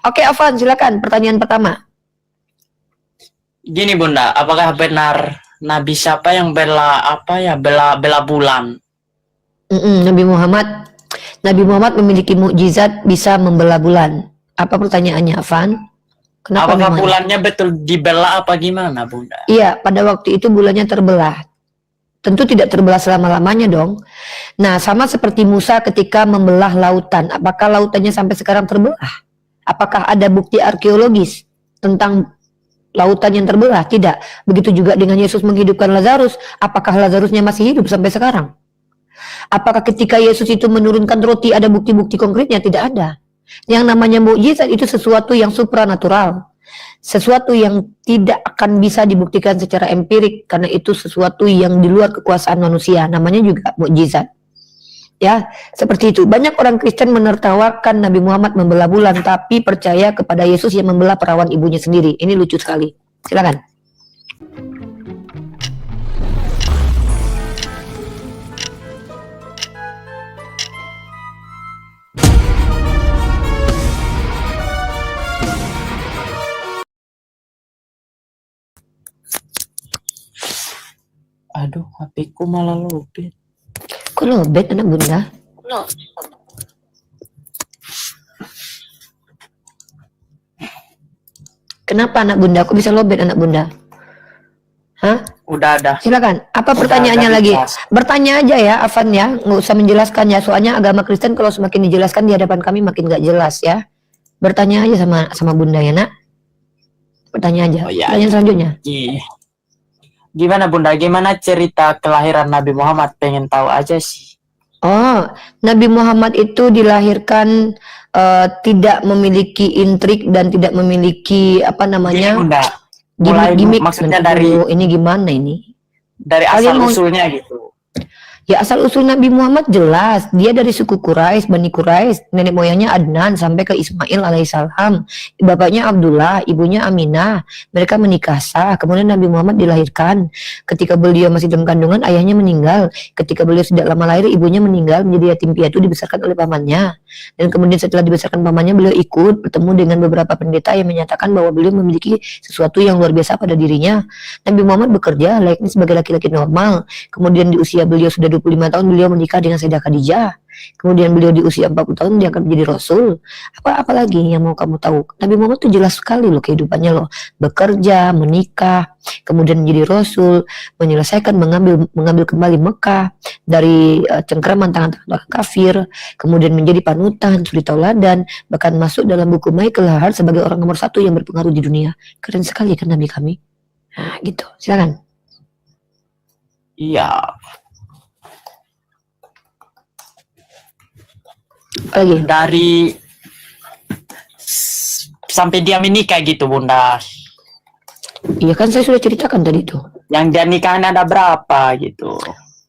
Oke, Afan, silakan pertanyaan pertama. Gini Bunda, apakah benar Nabi siapa yang bela bulan? Nabi Muhammad memiliki mukjizat bisa membelah bulan. Apa pertanyaannya, Afan? Kenapa Apakah memang? bulannya betul dibelah apa gimana Bunda? Iya, pada waktu itu bulannya terbelah. Tentu tidak terbelah selama-lamanya dong. Nah, sama seperti Musa ketika membelah lautan. Apakah lautannya sampai sekarang terbelah? Apakah ada bukti arkeologis tentang lautan yang terbelah? Tidak. Begitu juga dengan Yesus menghidupkan Lazarus. Apakah Lazarusnya masih hidup sampai sekarang? Apakah ketika Yesus itu menurunkan roti ada bukti-bukti konkretnya? Tidak ada. Yang namanya mukjizat itu sesuatu yang supranatural. Sesuatu yang tidak akan bisa dibuktikan secara empirik karena itu sesuatu yang di luar kekuasaan manusia. Namanya juga mukjizat. Ya, seperti itu. Banyak orang Kristen menertawakan Nabi Muhammad membelah bulan tapi percaya kepada Yesus yang membelah perawan ibunya sendiri. Ini lucu sekali. Silakan. Aduh, HP-ku malah lobet. Kok lobet anak bunda? Kenapa anak bunda? Kok bisa lobet anak bunda? Hah? Udah ada. Silakan. Apa pertanyaannya lagi? Bertanya aja ya, Afan ya. Nggak usah menjelaskan ya. Soalnya agama Kristen kalau semakin dijelaskan di hadapan kami makin nggak jelas ya. Bertanya aja sama bunda ya nak. Bertanya aja. Oh, ya. Pertanyaan selanjutnya. Gimana Bunda? Gimana cerita kelahiran Nabi Muhammad? Pengen tahu aja sih. Oh, Nabi Muhammad itu dilahirkan tidak memiliki intrik dan tidak memiliki apa namanya? Gini, Bunda. Gimik. Maksudnya dari ini gimana ini? Dari asal usulnya gitu. Ya asal usul Nabi Muhammad jelas, dia dari suku Quraisy, Bani Quraisy, nenek moyangnya Adnan sampai ke Ismail alaihissalam, bapaknya Abdullah, ibunya Aminah, mereka menikah sah, kemudian Nabi Muhammad dilahirkan, ketika beliau masih dalam kandungan ayahnya meninggal, ketika beliau tidak lama lahir ibunya meninggal menjadi yatim piatu dibesarkan oleh pamannya, dan kemudian setelah dibesarkan pamannya beliau ikut bertemu dengan beberapa pendeta yang menyatakan bahwa beliau memiliki sesuatu yang luar biasa pada dirinya. Nabi Muhammad bekerja layaknya sebagai laki-laki normal, kemudian di usia beliau sudah 25 tahun beliau menikah dengan Sayyidah Khadijah. Kemudian beliau di usia 40 tahun diangkat menjadi Rasul. Apalagi yang mau kamu tahu? Nabi Muhammad itu jelas sekali loh kehidupannya loh. Bekerja, menikah, kemudian menjadi Rasul, menyelesaikan mengambil kembali Mekah dari cengkeraman tangan-tangan kafir, kemudian menjadi panutan, suri tauladan, bahkan masuk dalam buku Michael Hart sebagai orang nomor 1 yang berpengaruh di dunia. Keren sekali kan Nabi kami. Nah gitu, silakan. Iya. Lagi. Dari sampai dia menikah gitu Bunda. Iya kan saya sudah ceritakan tadi tuh. Yang dia nikahin ada berapa gitu.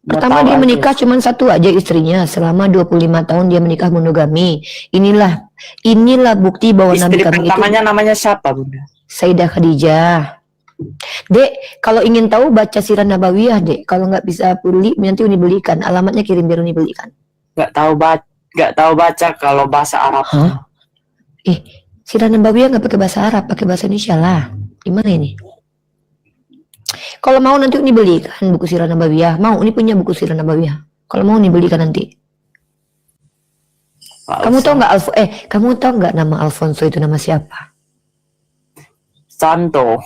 Pertama dia menikah cuma satu aja istrinya. Selama 25 tahun dia menikah monogami. Inilah bukti bahwa istri Nabi kami itu. Namanya siapa Bunda? Sayyidah Khadijah. Dek, kalau ingin tahu baca Sirah Nabawiyah, Dek. Kalau nggak bisa beli, nanti Uni belikan. Alamatnya kirim biar Uni belikan. Nggak tahu baca kalau bahasa Arab. Hah? Sirah Nabawiyah nggak pakai bahasa Arab, pakai bahasa Indonesia lah. Gimana ini? Kalau mau nanti Uni belikan buku Sirah Nabawiyah. Mau, Uni punya buku Sirah Nabawiyah. Kalau mau Uni belikan nanti. Kamu tahu nggak nama Alfonso itu nama siapa? Santo.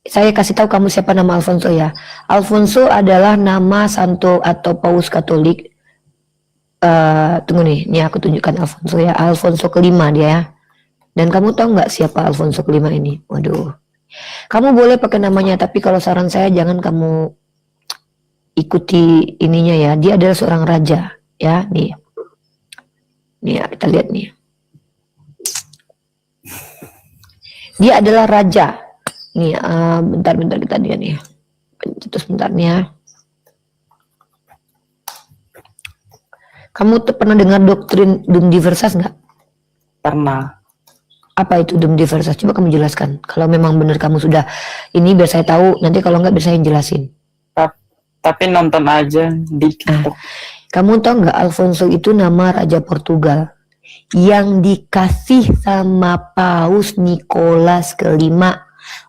Saya kasih tahu kamu siapa nama Alfonso ya. Alfonso adalah nama santo atau paus Katolik. Tunggu nih, ini aku tunjukkan Alfonso ya. Alfonso kelima dia ya. Dan kamu tahu nggak siapa Alfonso kelima ini? Waduh. Kamu boleh pakai namanya, tapi kalau saran saya jangan kamu ikuti ininya ya. Dia adalah seorang raja ya. Nih ya, kita lihat nih. Dia adalah raja. Nih, bentar kita lihat nih. Terus bentar nih ya. Kamu pernah dengar doktrin Dum Diversas nggak? Pernah. Apa itu Dum Diversas? Coba kamu jelaskan. Kalau memang benar kamu sudah ini biar saya tahu. Nanti kalau nggak biar saya jelasin. Tapi nonton aja di TikTok. Kamu tahu nggak Alfonso itu nama Raja Portugal? yang dikasih sama Paus Nikolas kelima,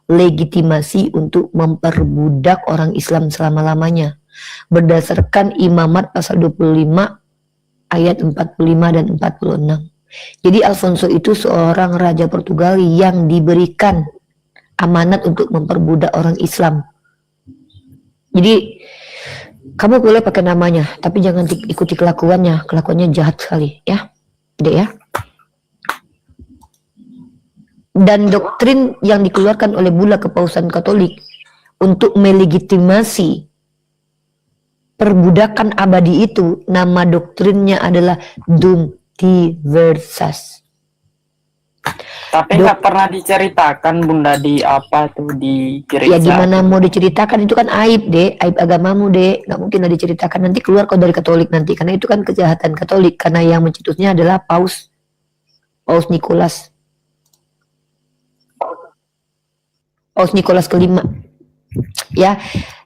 legitimasi untuk memperbudak orang Islam selama-lamanya berdasarkan Imamat pasal 25 ayat 45 dan 46. Jadi Alfonso itu seorang raja Portugal yang diberikan amanat untuk memperbudak orang Islam. Jadi kamu boleh pakai namanya, tapi jangan ikuti kelakuannya. Kelakuannya jahat sekali, ya, Dek ya. Dan doktrin yang dikeluarkan oleh Bula Kepausan Katolik untuk melegitimasi perbudakan abadi itu, nama doktrinnya adalah Dum Diversas. Tapi nggak pernah diceritakan Bunda di apa tuh di gereja. Ya gimana mau diceritakan, itu kan aib deh, aib agamamu deh, nggak mungkin lah diceritakan, nanti keluar kau dari Katolik nanti, karena itu kan kejahatan Katolik, karena yang mencetusnya adalah Paus Nikolas kelima, ya.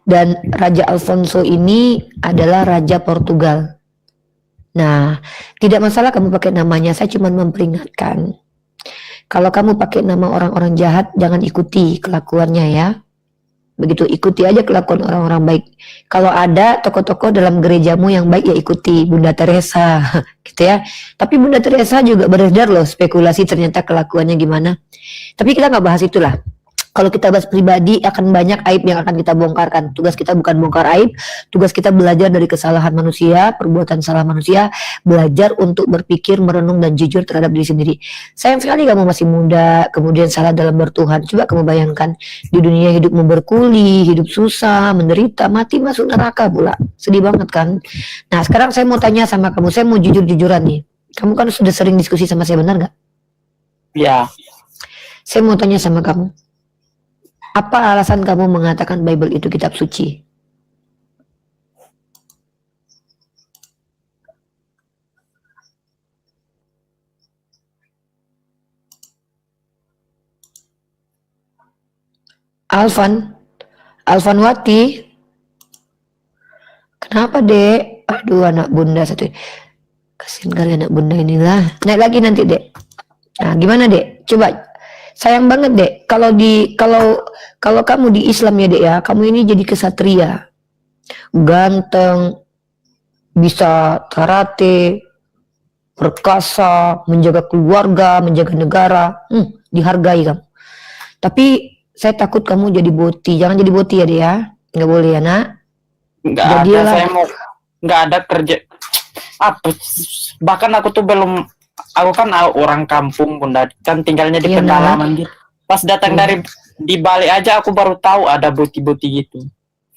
Dan Raja Alfonso ini adalah Raja Portugal. Nah, tidak masalah kamu pakai namanya, saya cuma memperingatkan. Kalau kamu pakai nama orang-orang jahat, jangan ikuti kelakuannya ya. Begitu, ikuti aja kelakuan orang-orang baik. Kalau ada tokoh-tokoh dalam gerejamu yang baik, ya ikuti Bunda Teresa, gitu ya. Tapi Bunda Teresa juga beredar loh spekulasi ternyata kelakuannya gimana. Tapi kita nggak bahas itulah. Kalau kita bahas pribadi, akan banyak aib yang akan kita bongkarkan. Tugas kita bukan bongkar aib, tugas kita belajar dari kesalahan manusia, perbuatan salah manusia, belajar untuk berpikir, merenung, dan jujur terhadap diri sendiri. Sayang sekali kamu masih muda, kemudian salah dalam bertuhan. Coba kamu bayangkan, di dunia hidupmu berkuli, hidup susah, menderita, mati masuk neraka pula. Sedih banget kan? Nah, sekarang saya mau tanya sama kamu, saya mau jujur-jujuran nih. Kamu kan sudah sering diskusi sama saya, benar nggak? Ya. Saya mau tanya sama kamu. Apa alasan kamu mengatakan Bible itu kitab suci? Alfanwati, kenapa dek? Aduh, anak bunda satu. Kasian kali anak bunda inilah. Naik lagi nanti dek. Nah, gimana dek? Coba. Sayang banget dek, kalau kamu di Islam ya dek ya, kamu ini jadi kesatria, ganteng, bisa karate, perkasa, menjaga keluarga, menjaga negara, dihargai kamu. Tapi saya takut kamu jadi boti, jangan jadi boti ya dek ya, nggak boleh ya nak. Nggak ada, saya mau nggak ada kerja. Apa? Bahkan aku tuh belum. Aku kan orang kampung Bunda, kan tinggalnya di pedalaman gitu. Pas datang dari di Bali aja aku baru tahu ada boti-boti gitu.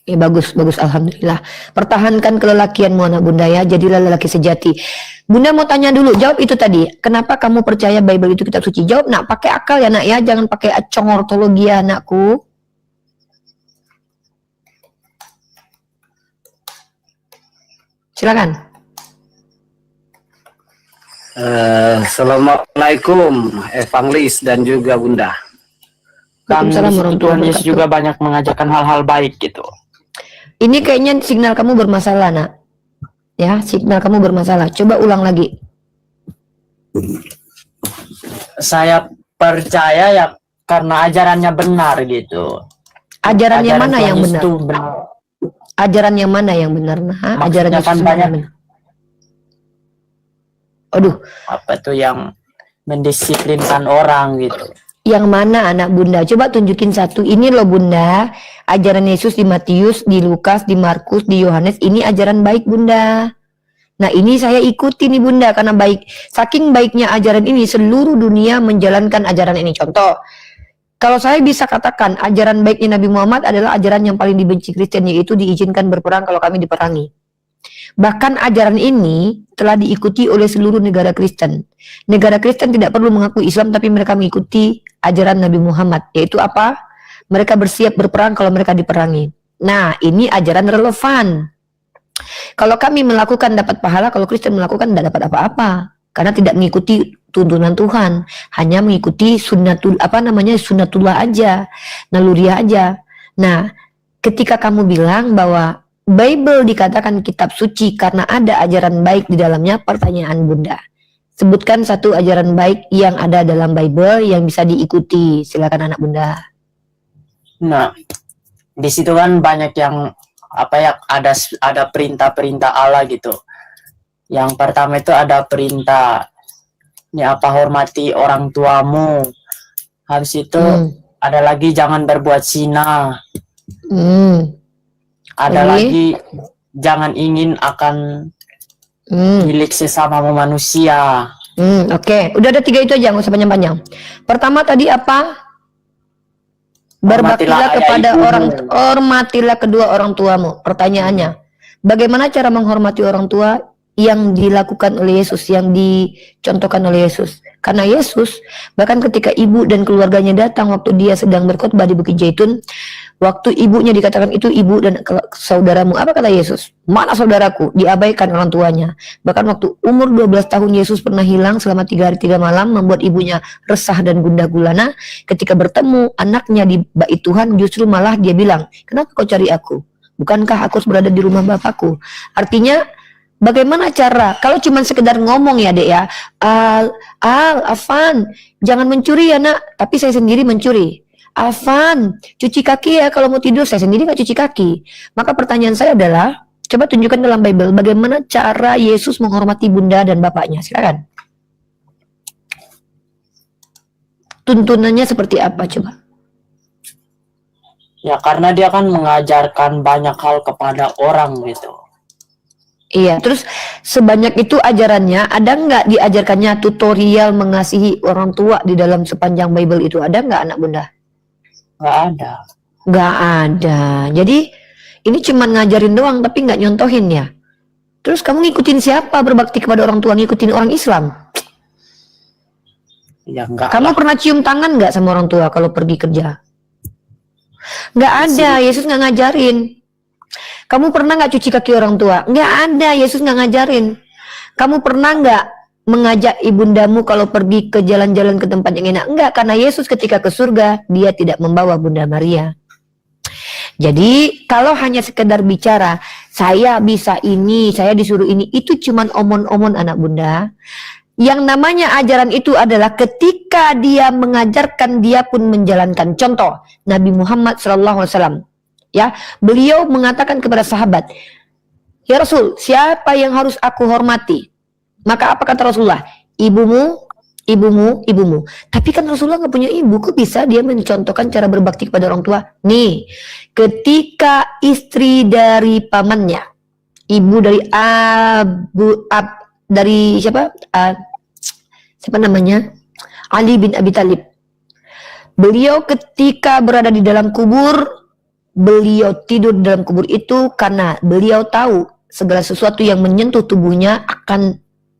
Bagus, alhamdulillah. Pertahankan kelelakianmu anak bunda ya, jadilah lelaki sejati. Bunda mau tanya dulu, jawab itu tadi. Kenapa kamu percaya Bible itu kitab suci? Jawab nak, pakai akal ya nak ya, jangan pakai acong ortologi ya anakku. Silakan. Assalamualaikum Evangelis dan juga Bunda. Dan Tuhan Yesus juga banyak mengajarkan hal-hal baik gitu. Ini kayaknya signal kamu bermasalah nak. Ya, signal kamu bermasalah. Coba ulang lagi. Saya percaya ya karena ajarannya benar gitu. Ajarannya mana yang benar? benar? Ajaran yang mana yang benar? Nah, ajaran Maksudnya kan Yesus banyak. yang benar. Aduh, Apa tuh yang mendisiplinkan orang gitu. yang mana anak bunda? Coba tunjukin satu. Ini loh bunda, ajaran Yesus di Matius, di Lukas, di Markus, di Yohanes. Ini ajaran baik bunda. Nah ini saya ikuti nih bunda, karena baik. Saking baiknya ajaran ini, seluruh dunia menjalankan ajaran ini. Contoh, kalau saya bisa katakan ajaran baiknya Nabi Muhammad adalah ajaran yang paling dibenci Kristen, yaitu diizinkan berperang kalau kami diperangi. Bahkan ajaran ini telah diikuti oleh seluruh negara Kristen. Negara Kristen tidak perlu mengakui Islam, tapi mereka mengikuti ajaran Nabi Muhammad. Yaitu apa? Mereka bersiap berperang kalau mereka diperangi. Nah, ini ajaran relevan. Kalau kami melakukan dapat pahala, kalau Kristen melakukan tidak dapat apa-apa. Karena tidak mengikuti tuntunan Tuhan. Hanya mengikuti sunnatullah aja. Naluriah aja. Nah, ketika kamu bilang bahwa Bible dikatakan kitab suci karena ada ajaran baik di dalamnya, pertanyaan bunda, Sebutkan satu ajaran baik yang ada dalam Bible yang bisa diikuti. Silakan anak bunda. Nah, di situ kan banyak yang apa ya, ada perintah-perintah Allah gitu. Yang pertama itu ada perintah ini apa, hormati orang tuamu. Habis itu ada lagi jangan berbuat zina. Ada lagi jangan ingin akan milik sesamamu manusia. Oke. Udah ada 3 itu aja, nggak usah panjang-panjang. Pertama tadi apa? Berbaktilah kepada hormatilah kedua orang tuamu. Pertanyaannya, bagaimana cara menghormati orang tua yang dilakukan oleh Yesus, yang dicontohkan oleh Yesus? Karena Yesus, bahkan ketika ibu dan keluarganya datang waktu dia sedang berkhotbah di Bukit Zaitun, waktu ibunya dikatakan itu ibu dan saudaramu, apa kata Yesus? Mana saudaraku? Diabaikan orang tuanya. Bahkan waktu umur 12 tahun Yesus pernah hilang selama 3 hari 3 malam, membuat ibunya resah dan gundah gulana. Ketika bertemu anaknya di bait Tuhan, justru malah dia bilang, kenapa kau cari aku? Bukankah aku harus berada di rumah Bapakku? Artinya, bagaimana cara, kalau cuma sekedar ngomong ya dek ya, Afan, jangan mencuri ya nak, tapi saya sendiri mencuri. Afan, cuci kaki ya kalau mau tidur, saya sendiri nggak cuci kaki. Maka pertanyaan saya adalah, coba tunjukkan dalam Bible bagaimana cara Yesus menghormati bunda dan bapaknya. Silakan. Tuntunannya seperti apa coba? Ya karena dia kan mengajarkan banyak hal kepada orang gitu. Iya, terus sebanyak itu ajarannya, ada nggak diajarkannya tutorial mengasihi orang tua di dalam sepanjang Bible itu? Ada nggak anak bunda? Nggak ada. Nggak ada. Jadi ini cuma ngajarin doang tapi nggak nyontohin ya. Terus kamu ngikutin siapa berbakti kepada orang tua? Ngikutin orang Islam? Ya enggak. Kamu pernah cium tangan nggak sama orang tua kalau pergi kerja? Nggak ada. Yesus nggak ngajarin. Kamu pernah nggak cuci kaki orang tua? Nggak ada. Yesus nggak ngajarin. Kamu pernah nggak mengajak ibundamu kalau pergi ke jalan-jalan ke tempat yang enak? Enggak, karena Yesus ketika ke surga, dia tidak membawa Bunda Maria. Jadi, kalau hanya sekedar bicara, saya bisa ini, saya disuruh ini, itu cuman omon-omon anak bunda. Yang namanya ajaran itu adalah ketika dia mengajarkan, dia pun menjalankan. Contoh, Nabi Muhammad SAW. Ya, beliau mengatakan kepada sahabat, ya Rasul, siapa yang harus aku hormati? Maka apa kata Rasulullah? Ibumu, ibumu, ibumu. Tapi kan Rasulullah nggak punya ibu, kok bisa dia mencontohkan cara berbakti kepada orang tua? Nih, ketika istri dari pamannya, ibu dari dari siapa? Siapa namanya? Ali bin Abi Thalib. Beliau ketika berada di dalam kubur, beliau tidur di dalam kubur itu karena beliau tahu segala sesuatu yang menyentuh tubuhnya akan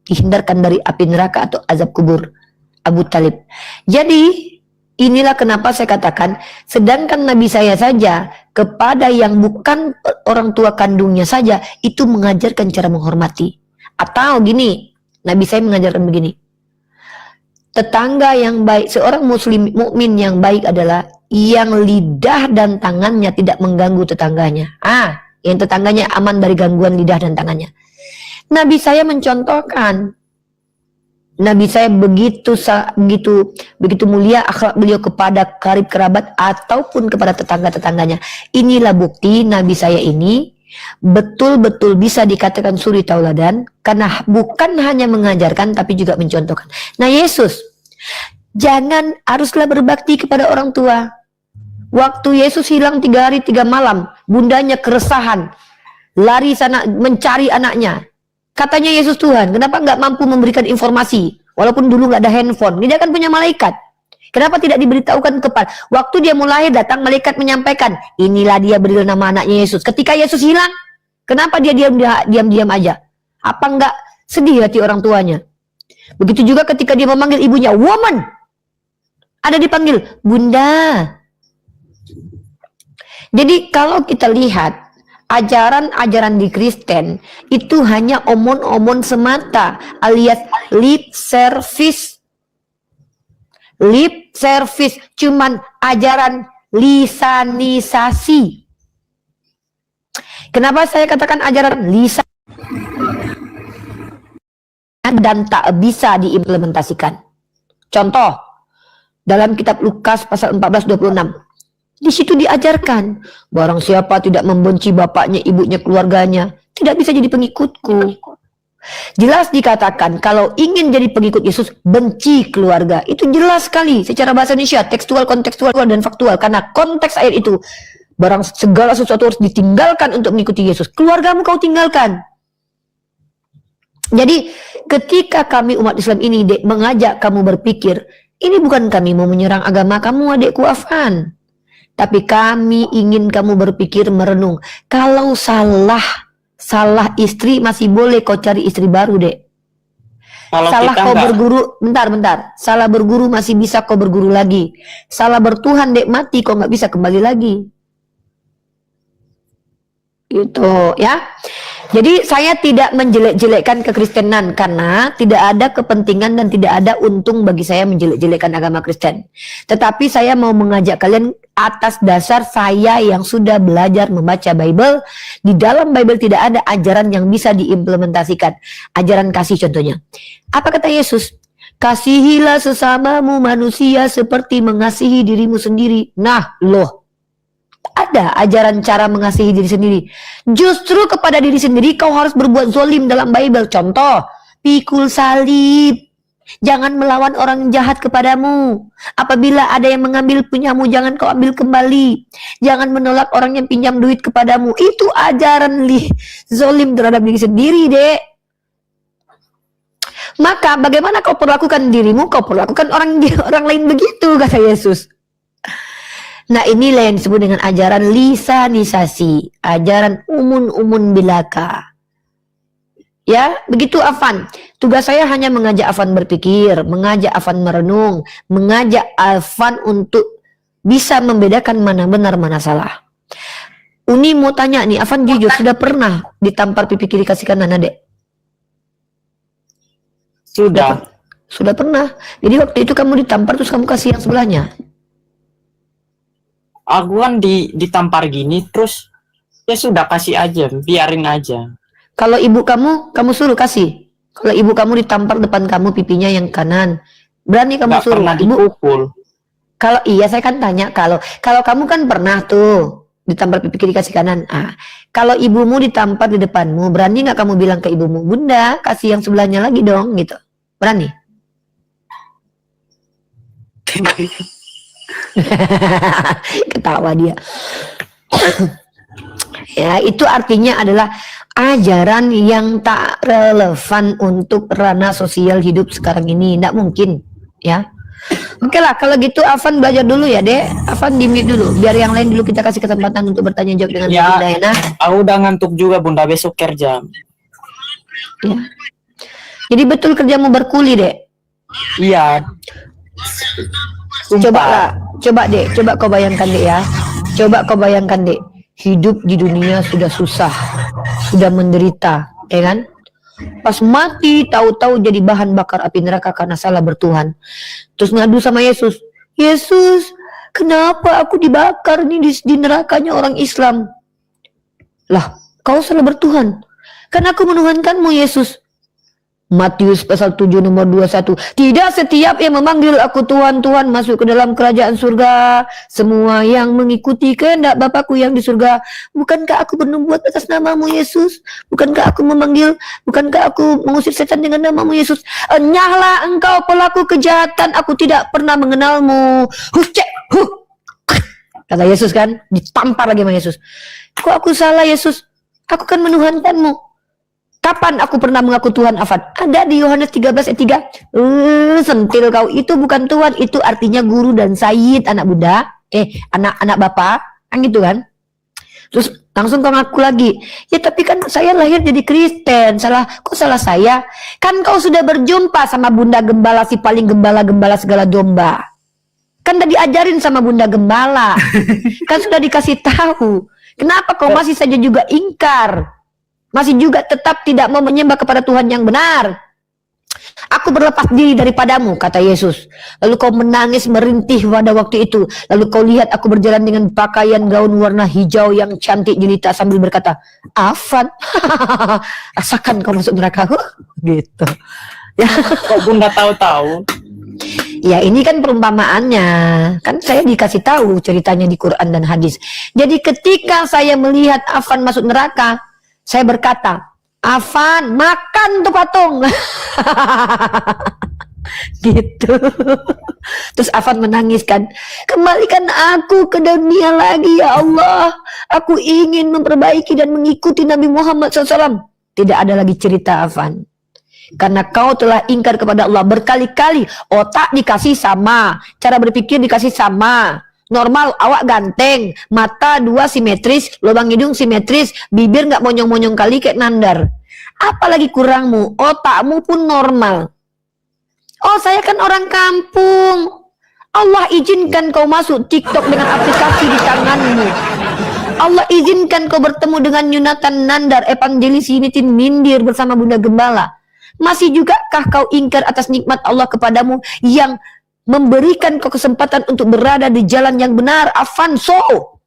dihindarkan dari api neraka atau azab kubur Abu Talib. Jadi inilah kenapa saya katakan, sedangkan Nabi saya saja kepada yang bukan orang tua kandungnya saja itu mengajarkan cara menghormati. Atau gini, Nabi saya mengajarkan begini, tetangga yang baik, seorang muslim mukmin yang baik adalah yang lidah dan tangannya tidak mengganggu tetangganya. Yang tetangganya aman dari gangguan lidah dan tangannya. Nabi saya mencontohkan, Nabi saya begitu mulia akhlak beliau kepada karib kerabat ataupun kepada tetangga-tetangganya. Inilah bukti Nabi saya ini betul-betul bisa dikatakan suri tauladan karena bukan hanya mengajarkan tapi juga mencontohkan. Nah Yesus, jangan haruslah berbakti kepada orang tua. Waktu Yesus hilang 3 hari 3 malam, bundanya keresahan, lari sana mencari anaknya. Katanya Yesus Tuhan, kenapa nggak mampu memberikan informasi? Walaupun dulu nggak ada handphone, dia kan punya malaikat. Kenapa tidak diberitahukan kepada? Waktu dia mulai datang, malaikat menyampaikan, inilah dia beri nama anaknya Yesus. Ketika Yesus hilang, kenapa dia diam-diam aja? Apa nggak sedih hati orang tuanya? Begitu juga ketika dia memanggil ibunya, woman. Ada dipanggil, bunda. Jadi kalau kita lihat, ajaran-ajaran di Kristen itu hanya omon-omon semata alias lip service. Lip service, cuman ajaran lisanisasi. Kenapa saya katakan ajaran lisan? dan tak bisa diimplementasikan. Contoh, dalam kitab Lukas pasal 14:26. Di situ diajarkan, barang siapa tidak membenci bapaknya, ibunya, keluarganya, tidak bisa jadi pengikutku. Jelas dikatakan, kalau ingin jadi pengikut Yesus, benci keluarga. Itu jelas sekali secara bahasa Indonesia, tekstual, kontekstual, dan faktual. Karena konteks ayat itu, barang segala sesuatu harus ditinggalkan untuk mengikuti Yesus. Keluargamu kau tinggalkan. Jadi, ketika kami umat Islam ini mengajak kamu berpikir, ini bukan kami mau menyerang agama kamu, adikku Afan. Tapi kami ingin kamu berpikir, merenung. Kalau salah istri masih boleh kau cari istri baru, Dek. Kalau Salah kita kau enggak, berguru, bentar. Salah berguru masih bisa kau berguru lagi. Salah bertuhan, Dek, mati kau nggak bisa kembali lagi. Gitu ya. Jadi saya tidak menjelek-jelekkan kekristenan karena tidak ada kepentingan dan tidak ada untung bagi saya menjelek-jelekkan agama Kristen. Tetapi saya mau mengajak kalian atas dasar saya yang sudah belajar membaca Bible. Di dalam Bible tidak ada ajaran yang bisa diimplementasikan. Ajaran kasih contohnya. Apa kata Yesus? Kasihilah sesamamu manusia seperti mengasihi dirimu sendiri. Nah, loh. Ada ajaran cara mengasihi diri sendiri. Justru kepada diri sendiri kau harus berbuat zolim dalam Bible. Contoh, pikul salib. Jangan melawan orang jahat kepadamu. Apabila ada yang mengambil punyamu, jangan kau ambil kembali. Jangan menolak orang yang pinjam duit kepadamu. Itu ajaran zolim terhadap diri sendiri, Dek. Maka bagaimana kau perlakukan dirimu, kau perlakukan orang lain begitu, kata Yesus. Nah, inilah yang disebut dengan ajaran lisanisasi, ajaran umun-umun bilaka. Ya, begitu Afan. Tugas saya hanya mengajak Afan berpikir, mengajak Afan merenung, mengajak Afan untuk bisa membedakan mana benar, mana salah. Uni mau tanya nih, Afan jujur sudah pernah ditampar pipi kiri kasih kanan, Adek? Sudah pernah. Jadi waktu itu kamu ditampar terus kamu kasih yang sebelahnya. aku kan ditampar gini, terus ya sudah kasih aja, biarin aja. Kalau ibu kamu suruh kasih. Kalau ibu kamu ditampar depan kamu pipinya yang kanan, berani kamu Nggak suruh? pernah Ibu, dipukul. kalau iya saya kan tanya, kalau kamu kan pernah tuh ditampar pipi kiri kasih kanan. Kalau ibumu ditampar di depanmu, berani nggak kamu bilang ke ibumu, Bunda kasih yang sebelahnya lagi dong, gitu? Berani? Ketawa dia. Ya, itu artinya adalah ajaran yang tak relevan untuk ranah sosial hidup sekarang ini. Tidak mungkin, ya. Oke lah, kalau gitu Afan belajar dulu ya, Dek. Afan di-mute dulu, biar yang lain dulu kita kasih kesempatan untuk bertanya jawab dengan Ya, Bunda Hena. aku udah ngantuk juga, Bunda, besok kerja. Ya. Jadi betul kerjamu berkuli, Dek? Iya. Coba kau bayangkan, Dek, ya. Coba kau bayangkan, Dek. Hidup di dunia sudah susah, sudah menderita, ya kan? Pas mati, tahu-tahu jadi bahan bakar api neraka karena salah bertuhan. Terus ngadu sama Yesus. Yesus, kenapa aku dibakar nih di nerakanya orang Islam? Lah, kau salah bertuhan. Kan aku menuhankanmu, Yesus. Matius pasal 7 nomor 21. Tidak setiap yang memanggil aku Tuhan, Tuhan masuk ke dalam kerajaan surga. Semua yang mengikuti kehendak Bapakku yang di surga. Bukankah aku bernubuat atas namamu, Yesus? Bukankah aku mengusir setan dengan namamu, Yesus? Enyahlah engkau pelaku kejahatan, aku tidak pernah mengenalmu. Kata Yesus kan, ditampar lagi sama Yesus. Kok aku salah, Yesus? Aku kan menuhankanmu. Kapan aku pernah mengaku Tuhan, Afan? Ada di Yohanes 13 ayat 3. Sentil kau, itu bukan Tuhan, itu artinya guru dan sayyid, anak Bunda. Anak bapak, kan gitu kan? Terus langsung kau ngaku lagi. Ya tapi kan saya lahir jadi Kristen. Kok salah saya? Kan kau sudah berjumpa sama Bunda Gembala, si paling gembala-gembala segala domba. Kan udah diajarin sama Bunda Gembala. Kan sudah dikasih tahu. Kenapa kau masih saja juga ingkar? Masih juga tetap tidak mau menyembah kepada Tuhan yang benar. Aku berlepas diri daripadamu, kata Yesus. Lalu kau menangis merintih pada waktu itu. Lalu kau lihat aku berjalan dengan pakaian gaun warna hijau yang cantik jelita sambil berkata, Afan, rasakan kau masuk neraka. Gitu. Kok bunda tahu-tahu? Ya ini kan perumpamaannya. Kan saya dikasih tahu ceritanya di Quran dan hadis. Jadi ketika saya melihat Afan masuk neraka, saya berkata, Afan makan tuh patung. Gitu. Terus Afan menangis kan, kembalikan aku ke dunia lagi ya Allah, aku ingin memperbaiki dan mengikuti Nabi Muhammad SAW. Tidak ada lagi cerita Afan, karena kau telah ingkar kepada Allah berkali-kali. Otak dikasih sama, cara berpikir dikasih sama, normal, awak ganteng, mata 2 simetris, lubang hidung simetris, bibir nggak monyong-monyong kali kayak nandar. Apalagi kurangmu, otakmu pun normal. Oh saya kan orang kampung. Allah izinkan kau masuk TikTok dengan aplikasi di tanganmu. Allah izinkan kau bertemu dengan Yunatan Nandar, Evangelis Unitin Mindir bersama Bunda Gembala. Masih jugakah kau ingkar atas nikmat Allah kepadamu yang memberikan kau kesempatan untuk berada di jalan yang benar, Afanso?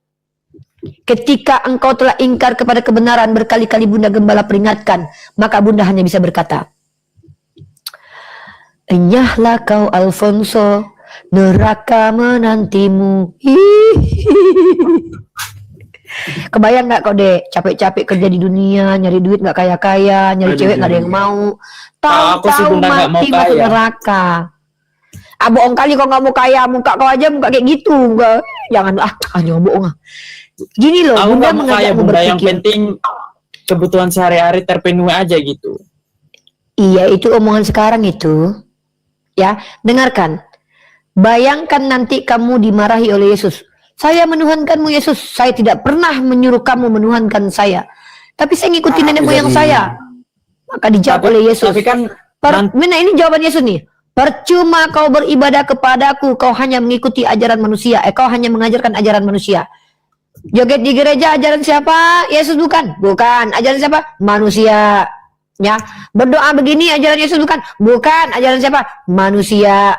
Ketika engkau telah ingkar kepada kebenaran, berkali-kali Bunda Gembala peringatkan, maka Bunda hanya bisa berkata, enyahlah kau Alfonso, neraka menantimu. Kebayang nggak kau dek, capek-capek kerja di dunia, nyari duit nggak kaya-kaya, nyari cewek nggak ada yang mau, tahu-tahu mati masuk neraka. Bohong kali kau nggak mau kaya, muka kau aja muka kayak gitu, enggak, jangan hanya bohong. Gini loh, Bunda mengajakmu berpikir. Yang penting kebutuhan sehari-hari terpenuhi aja gitu. Iya, itu omongan sekarang itu. Ya, dengarkan. Bayangkan nanti kamu dimarahi oleh Yesus. Saya menuhankanmu Yesus. Saya tidak pernah menyuruh kamu menuhankan saya. Tapi saya ngikuti nenek moyang saya. Maka dijawab oleh Yesus. Tapi kan Mana ini jawaban Yesus nih. Percuma kau beribadah kepadaku, kau hanya mengikuti ajaran manusia. Kau hanya mengajarkan ajaran manusia. Joget di gereja ajaran siapa? Yesus bukan? Bukan. Ajaran siapa? Manusia. Ya, berdoa begini ajaran Yesus bukan ajaran siapa? Manusia.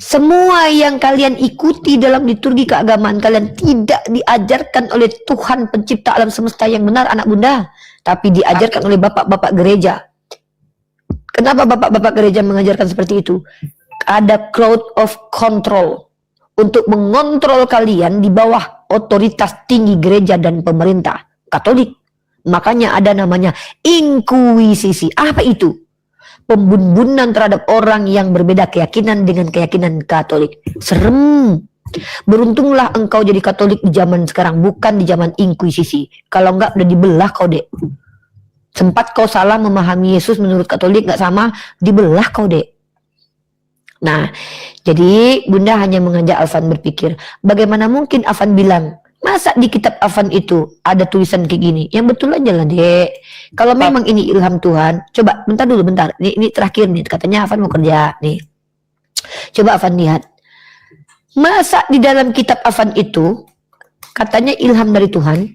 Semua yang kalian ikuti dalam liturgi keagamaan kalian tidak diajarkan oleh Tuhan pencipta alam semesta yang benar anak bunda, tapi diajarkan oleh bapak-bapak gereja. Kenapa bapak-bapak gereja mengajarkan seperti itu? Ada crowd of control untuk mengontrol kalian di bawah otoritas tinggi gereja dan pemerintah Katolik. Makanya ada namanya inkuisisi. Apa itu? Pembunbunan terhadap orang yang berbeda keyakinan dengan keyakinan Katolik. Serem. Beruntunglah engkau jadi Katolik di zaman sekarang, bukan di zaman inkuisisi. Kalau enggak udah dibelah kau dek. Sempat kau salah memahami Yesus menurut Katolik enggak sama, dibelah kau dek. Nah, jadi Bunda hanya mengajak Afan berpikir, bagaimana mungkin Afan bilang, masa di kitab Afan itu ada tulisan kayak gini? Yang betul aja lah dek. Kalau memang ini ilham Tuhan, coba bentar dulu bentar. Ini terakhir nih, katanya Afan mau kerja nih. Coba Afan lihat. Masa di dalam kitab Afan itu katanya ilham dari Tuhan,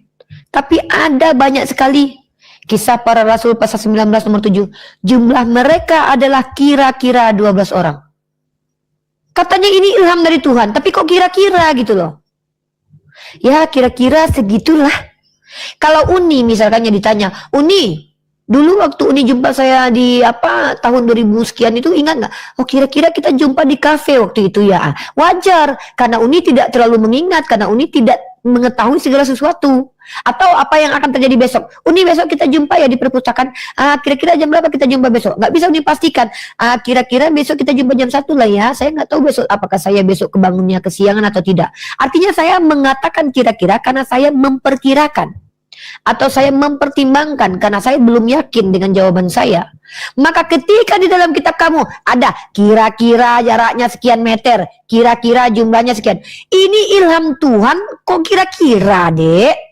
tapi ada banyak sekali kisah para rasul pasal 19 nomor 7. Jumlah mereka adalah kira-kira 12 orang. Katanya ini ilham dari Tuhan, tapi kok kira-kira gitu loh. Ya kira-kira segitulah. Kalau Uni misalkannya ditanya, Uni, dulu waktu Uni jumpa saya di tahun 2000 sekian itu ingat nggak? Oh kira-kira kita jumpa di kafe waktu itu ya. Wajar, karena Uni tidak terlalu mengingat, karena Uni tidak mengetahui segala sesuatu. Atau apa yang akan terjadi besok. Uni besok kita jumpa ya di perpustakaan. Kira-kira jam berapa kita jumpa besok? Nggak bisa Uni pastikan. Kira-kira besok kita jumpa jam 1 lah ya. Saya nggak tahu besok apakah saya besok kebangunnya kesiangan atau tidak. Artinya saya mengatakan kira-kira karena saya memperkirakan. Atau saya mempertimbangkan karena saya belum yakin dengan jawaban saya. Maka ketika di dalam kitab kamu ada kira-kira jaraknya sekian meter, kira-kira jumlahnya sekian. Ini ilham Tuhan kok kira-kira dek?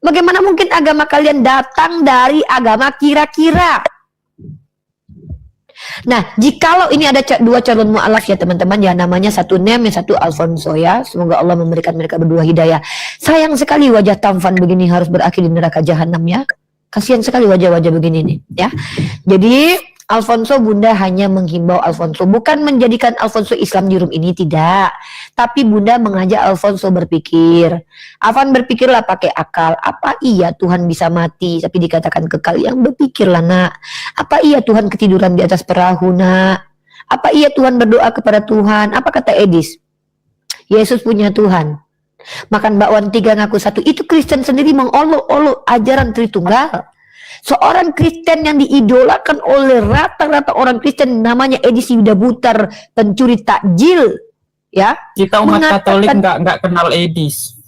Bagaimana mungkin agama kalian datang dari agama kira-kira? Nah, jikalau ini ada dua calon mu'alaf ya teman-teman ya, namanya satu Nem, yang satu Alfonso ya. Semoga Allah memberikan mereka berdua hidayah. Sayang sekali wajah tampan begini harus berakhir di neraka jahanam ya. Kasihan sekali wajah-wajah begini nih ya. Jadi Alfonso, Bunda hanya menghimbau Alfonso, bukan menjadikan Alfonso Islam di room ini, tidak. Tapi Bunda mengajak Alfonso berpikir. Afan berpikirlah pakai akal. Apa iya Tuhan bisa mati tapi dikatakan kekal? Yang berpikirlah nak. Apa iya Tuhan ketiduran di atas perahu, nak? Apa iya Tuhan berdoa kepada Tuhan? Apa kata Edis? Yesus punya Tuhan. Makan bakwan 3 ngaku 1. Itu Kristen sendiri mengolok-olok ajaran Tritunggal. Seorang Kristen yang diidolakan oleh rata-rata orang Kristen namanya Edis Yuda Butar, pencuri takjil, ya. Kita umat Katolik nggak kenal Edis.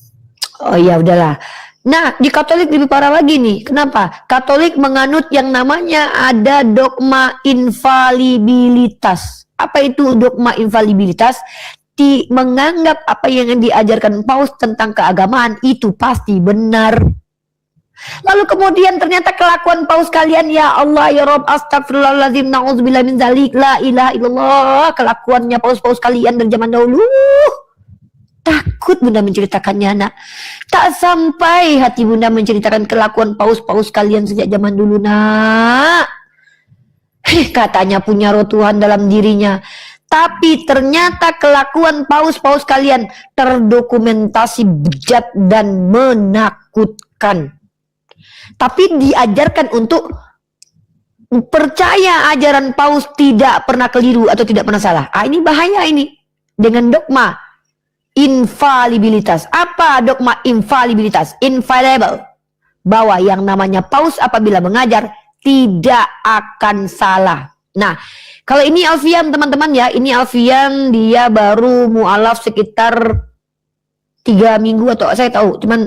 Oh ya udahlah. Nah, di Katolik lebih parah lagi nih. Kenapa? Katolik menganut yang namanya ada dogma infalibilitas. Apa itu dogma infalibilitas? Menganggap apa yang diajarkan Paus tentang keagamaan itu pasti benar. Lalu kemudian ternyata kelakuan Paus kalian, ya Allah, ya Rob, astagfirullahaladzim, na'udzubillah min zalik, la ilaha illallah. Kelakuannya Paus-Paus kalian dari zaman dahulu. Takut Bunda menceritakannya, nak. Tak sampai hati Bunda menceritakan kelakuan Paus-Paus kalian sejak zaman dulu, nak. Katanya punya roh Tuhan dalam dirinya. Tapi ternyata kelakuan Paus-Paus kalian terdokumentasi bejat dan menakutkan. Tapi diajarkan untuk percaya ajaran Paus tidak pernah keliru atau tidak pernah salah. Ini bahaya ini. Dengan dogma infalibilitas. Apa dogma infalibilitas? Infallible. Bahwa yang namanya Paus apabila mengajar tidak akan salah. Nah, kalau ini Alfian teman-teman ya. Ini Alfian dia baru mualaf sekitar 3 minggu atau saya tahu, cuman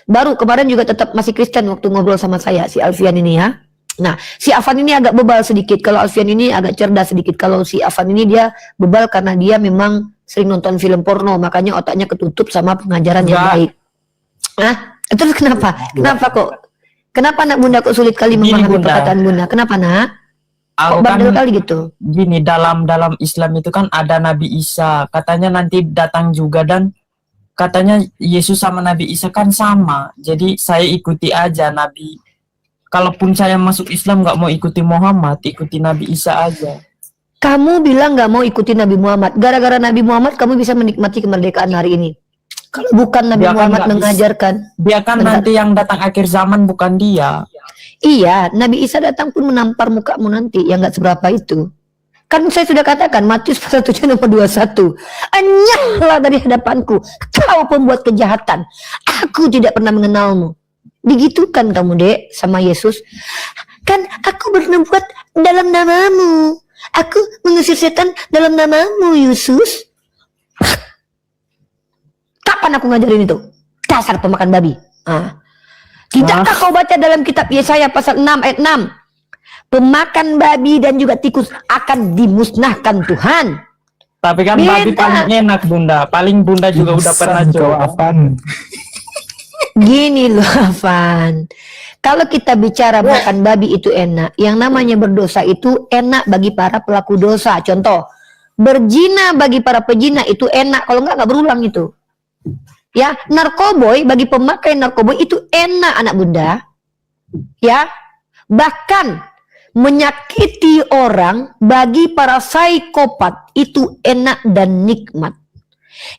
baru kemarin juga tetap masih Kristen waktu ngobrol sama saya si Alfian ini ya. Nah, si Afan ini agak bebal sedikit. Kalau Alfian ini agak cerdas sedikit. Kalau si Afan ini dia bebal karena dia memang sering nonton film porno, makanya otaknya ketutup sama pengajaran yang baik. Nah, terus kenapa? Kenapa kok? Kenapa nak Bunda kok sulit kali memahami perkataan Bunda? Kenapa nak? Kok bandel kali gitu? Gini, dalam Islam itu kan ada Nabi Isa, katanya nanti datang juga, dan katanya Yesus sama Nabi Isa kan sama. Jadi saya ikuti aja Nabi. Kalaupun saya masuk Islam nggak mau ikuti Muhammad, ikuti Nabi Isa aja. Kamu bilang nggak mau ikuti Nabi Muhammad. Gara-gara Nabi Muhammad kamu bisa menikmati kemerdekaan hari ini. Kalau bukan Nabi Muhammad mengajarkan. Dia kan nanti yang datang akhir zaman, bukan dia. Iya, Nabi Isa datang pun menampar mukamu nanti. Yang nggak seberapa itu. Kan saya sudah katakan, Matius pasal 7 nomor 21. Enyahlah dari hadapanku, kau pembuat kejahatan. Aku tidak pernah mengenalmu. Digitukan kamu, Dek, sama Yesus. Kan aku bernubuat dalam namamu. Aku mengusir setan dalam namamu, Yesus. Kapan aku ngajarin itu? Dasar pemakan babi. Tidakkah kau baca dalam kitab Yesaya pasal 6 ayat 6? Pemakan babi dan juga tikus akan dimusnahkan Tuhan. Tapi kan babi paling enak Bunda. Paling Bunda juga udah pernah coba. Gini loh Afan. Kalau kita bicara makan babi itu enak. Yang namanya berdosa itu enak bagi para pelaku dosa. Contoh, berzina bagi para pezina itu enak. Kalau nggak berulang itu. Ya, narkoboy bagi pemakai narkoboy itu enak anak Bunda. Ya, bahkan menyakiti orang bagi para psikopat itu enak dan nikmat.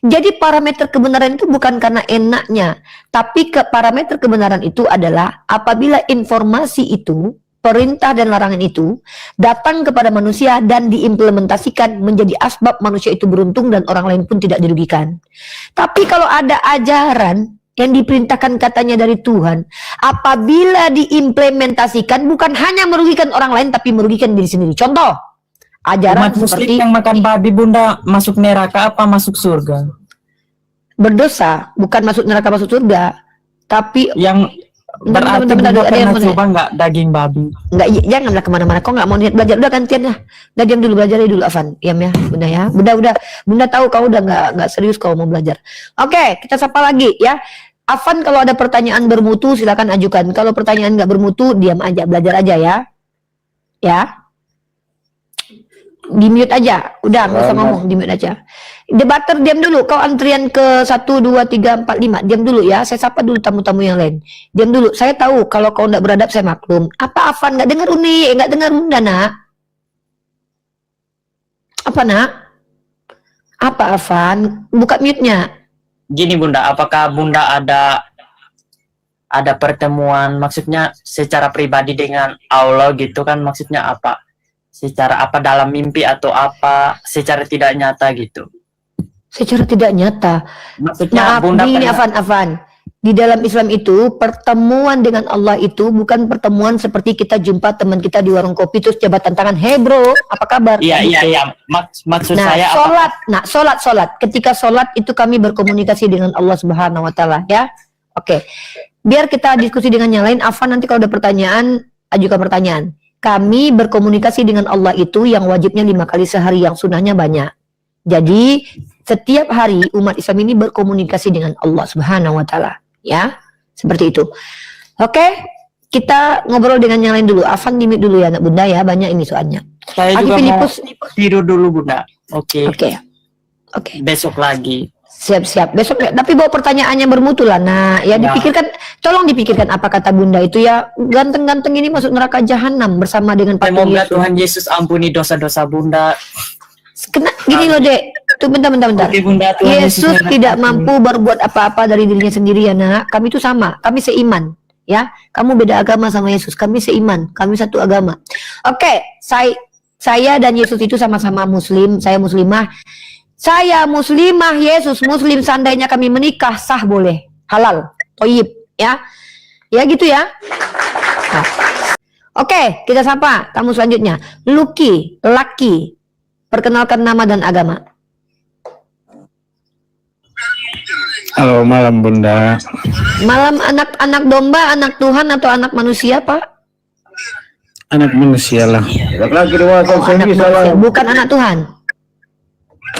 Jadi parameter kebenaran itu bukan karena enaknya, tapi parameter kebenaran itu adalah apabila informasi itu, perintah dan larangan itu datang kepada manusia dan diimplementasikan menjadi asbab manusia itu beruntung dan orang lain pun tidak dirugikan. Tapi kalau ada ajaran yang diperintahkan katanya dari Tuhan, apabila diimplementasikan bukan hanya merugikan orang lain tapi merugikan diri sendiri. Contoh, ajaran umat seperti yang makan babi Bunda masuk neraka apa masuk surga? Berdosa, bukan masuk neraka masuk surga. Tapi yang berarti Bunda pernah coba nggak daging babi? Nggak, janganlah kemana-mana. Kau nggak mau niat belajar, udah gantian ya. Udah diam dulu, belajar dulu Afan. Diam ya, Bunda ya. Bunda tahu kau udah nggak serius kau mau belajar. Oke, kita sapa lagi ya. Afan, kalau ada pertanyaan bermutu silakan ajukan. Kalau pertanyaan nggak bermutu, diam aja, belajar aja ya. Ya. Di mute aja, udah nggak usah ngomong, di mute aja. Debater diam dulu, kau antrian ke 1, 2, 3, 4, 5, diam dulu ya. Saya sapa dulu tamu-tamu yang lain. Diam dulu, saya tahu kalau kau nggak beradab saya maklum. Apa Afan nggak dengar Uni, nggak dengar Bunda nak? Apa nak? Apa Afan? Buka mute-nya. Gini Bunda, apakah Bunda ada ada pertemuan, maksudnya secara pribadi dengan Allah gitu kan, maksudnya apa? Secara apa, dalam mimpi atau apa secara tidak nyata gitu? Secara tidak nyata. Maksudnya Maaf, Bunda ini pernah- Afan. Di dalam Islam itu, pertemuan dengan Allah itu bukan pertemuan seperti kita jumpa teman kita di warung kopi terus jabatan tangan, "Hey bro, apa kabar?" Iya, Gitu. iya. Maksud Nah, saya sholat. Ketika sholat itu kami berkomunikasi dengan Allah Subhanahu Wa Taala, ya. Oke. Biar kita diskusi dengan yang lain. Afan, nanti kalau ada pertanyaan, ajukan pertanyaan. Kami berkomunikasi dengan Allah itu yang wajibnya 5 kali sehari, yang sunnahnya banyak. Jadi setiap hari umat Islam ini berkomunikasi dengan Allah Subhanahu Wa Taala, ya. Seperti itu. Oke. Kita ngobrol dengan yang lain dulu. Afan limit dulu ya, anak Bunda ya. Banyak ini soalnya. saya Agi juga mau Filipus. tidur dulu Bunda. Oke. Oke. Besok lagi. Siap-siap. Besok ya. Tapi bawa pertanyaannya bermutu lah. Nah, ya dipikirkan, tolong dipikirkan apa kata Bunda itu ya. Ganteng-ganteng ini masuk neraka jahanam bersama dengan patung Semoga Yesus. Tuhan Yesus ampuni dosa-dosa Bunda. Gini loh, Dek. Tuh bentar. Oke, Bunda, Tuhan Yesus Yesus tidak memberkati. mampu berbuat apa-apa dari dirinya sendiri ya, Nak. Kami itu sama. Kami seiman. Ya, kamu beda agama sama Yesus. Kami seiman. Kami satu agama. Oke, saya dan Yesus itu sama-sama Muslim. Saya Muslimah. Saya Muslimah, Yesus Muslim. Seandainya kami menikah, sah boleh, halal, toyib, ya, ya gitu ya. Nah. Oke, kita sapa tamu selanjutnya. Lucky, Laki. Perkenalkan nama dan agama. Halo, malam Bunda. Malam, anak domba, anak Tuhan atau anak manusia, Pak? Anak manusia lah. Laki-laki dewasa Oh, anak manusia, bukan anak Tuhan.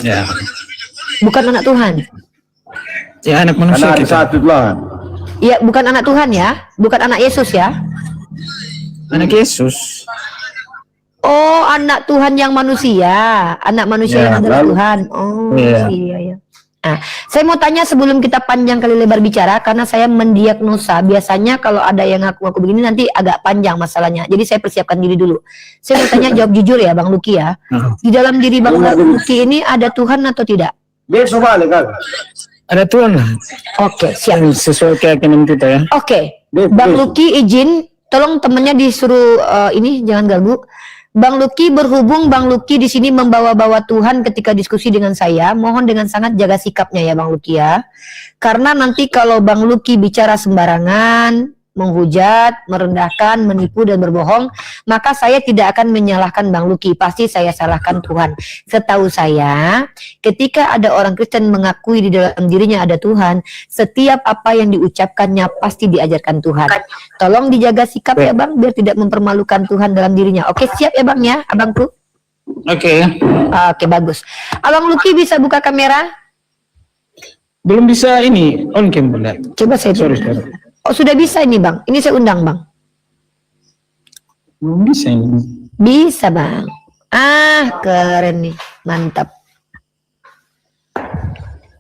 Ya, Bukan anak Tuhan. ya anak manusia kita. lah. Iya, bukan anak Tuhan ya. Bukan anak Yesus ya. Anak Yesus. Oh, anak Tuhan yang manusia. Anak manusia Ya, yang adalah lalu. Tuhan. Oh, Iya. iya. Nah, saya mau tanya sebelum kita panjang kali lebar bicara, karena saya mendiagnosa. Biasanya kalau ada yang ngaku-ngaku begini nanti agak panjang masalahnya. Jadi saya persiapkan diri dulu. Saya mau tanya, jawab jujur ya, Bang Luki ya. Di dalam diri Bang Luki ini ada Tuhan atau tidak? Besok balik kan. Ada Tuhan lah. Oke, siap. Yang sesuai keyakinan kita ya. Oke, Bang Luki izin, tolong temennya disuruh ini jangan ganggu. Bang Luki, berhubung Bang Luki di sini membawa-bawa Tuhan ketika diskusi dengan saya, mohon dengan sangat jaga sikapnya ya Bang Luki ya. Karena nanti kalau Bang Luki bicara sembarangan, menghujat, merendahkan, menipu dan berbohong, maka saya tidak akan menyalahkan Bang Luki, pasti saya salahkan Tuhan. Setahu saya, ketika ada orang Kristen mengakui di dalam dirinya ada Tuhan, setiap apa yang diucapkannya pasti diajarkan Tuhan. Tolong dijaga sikap ya Bang, biar tidak mempermalukan Tuhan dalam dirinya. Oke, siap ya Bang ya, Abangku? Oke. Oke, bagus. Abang Luki bisa buka kamera? Belum bisa ini on cam Bunda. Coba saya Sorry. Oh, sudah bisa ini Bang. Ini saya undang Bang. Belum bisa ini. Bisa Bang. Ah, keren nih. Mantap.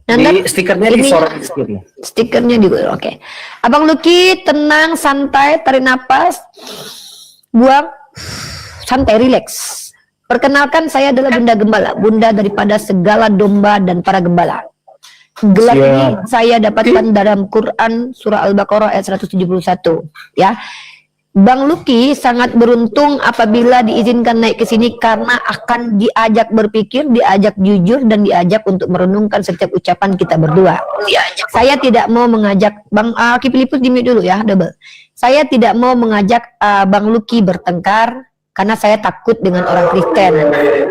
Di stikernya ini- disorot stikernya. Stikernya di oke. Abang Luki tenang, santai, tarik napas. Buang. Santai, rileks. Perkenalkan, saya adalah Bunda Gembala, Bunda daripada segala domba dan para gembala. Gelar Siap. ini saya dapatkan dalam Quran surah Al-Baqarah ayat 171 ya. Bang Luki sangat beruntung apabila diizinkan naik ke sini karena akan diajak berpikir, diajak jujur dan diajak untuk merenungkan setiap ucapan kita berdua. Saya tidak mau mengajak Bang Ki Filipus di mute dulu ya, double. Saya tidak mau mengajak Bang Luki bertengkar karena saya takut dengan orang Kristen.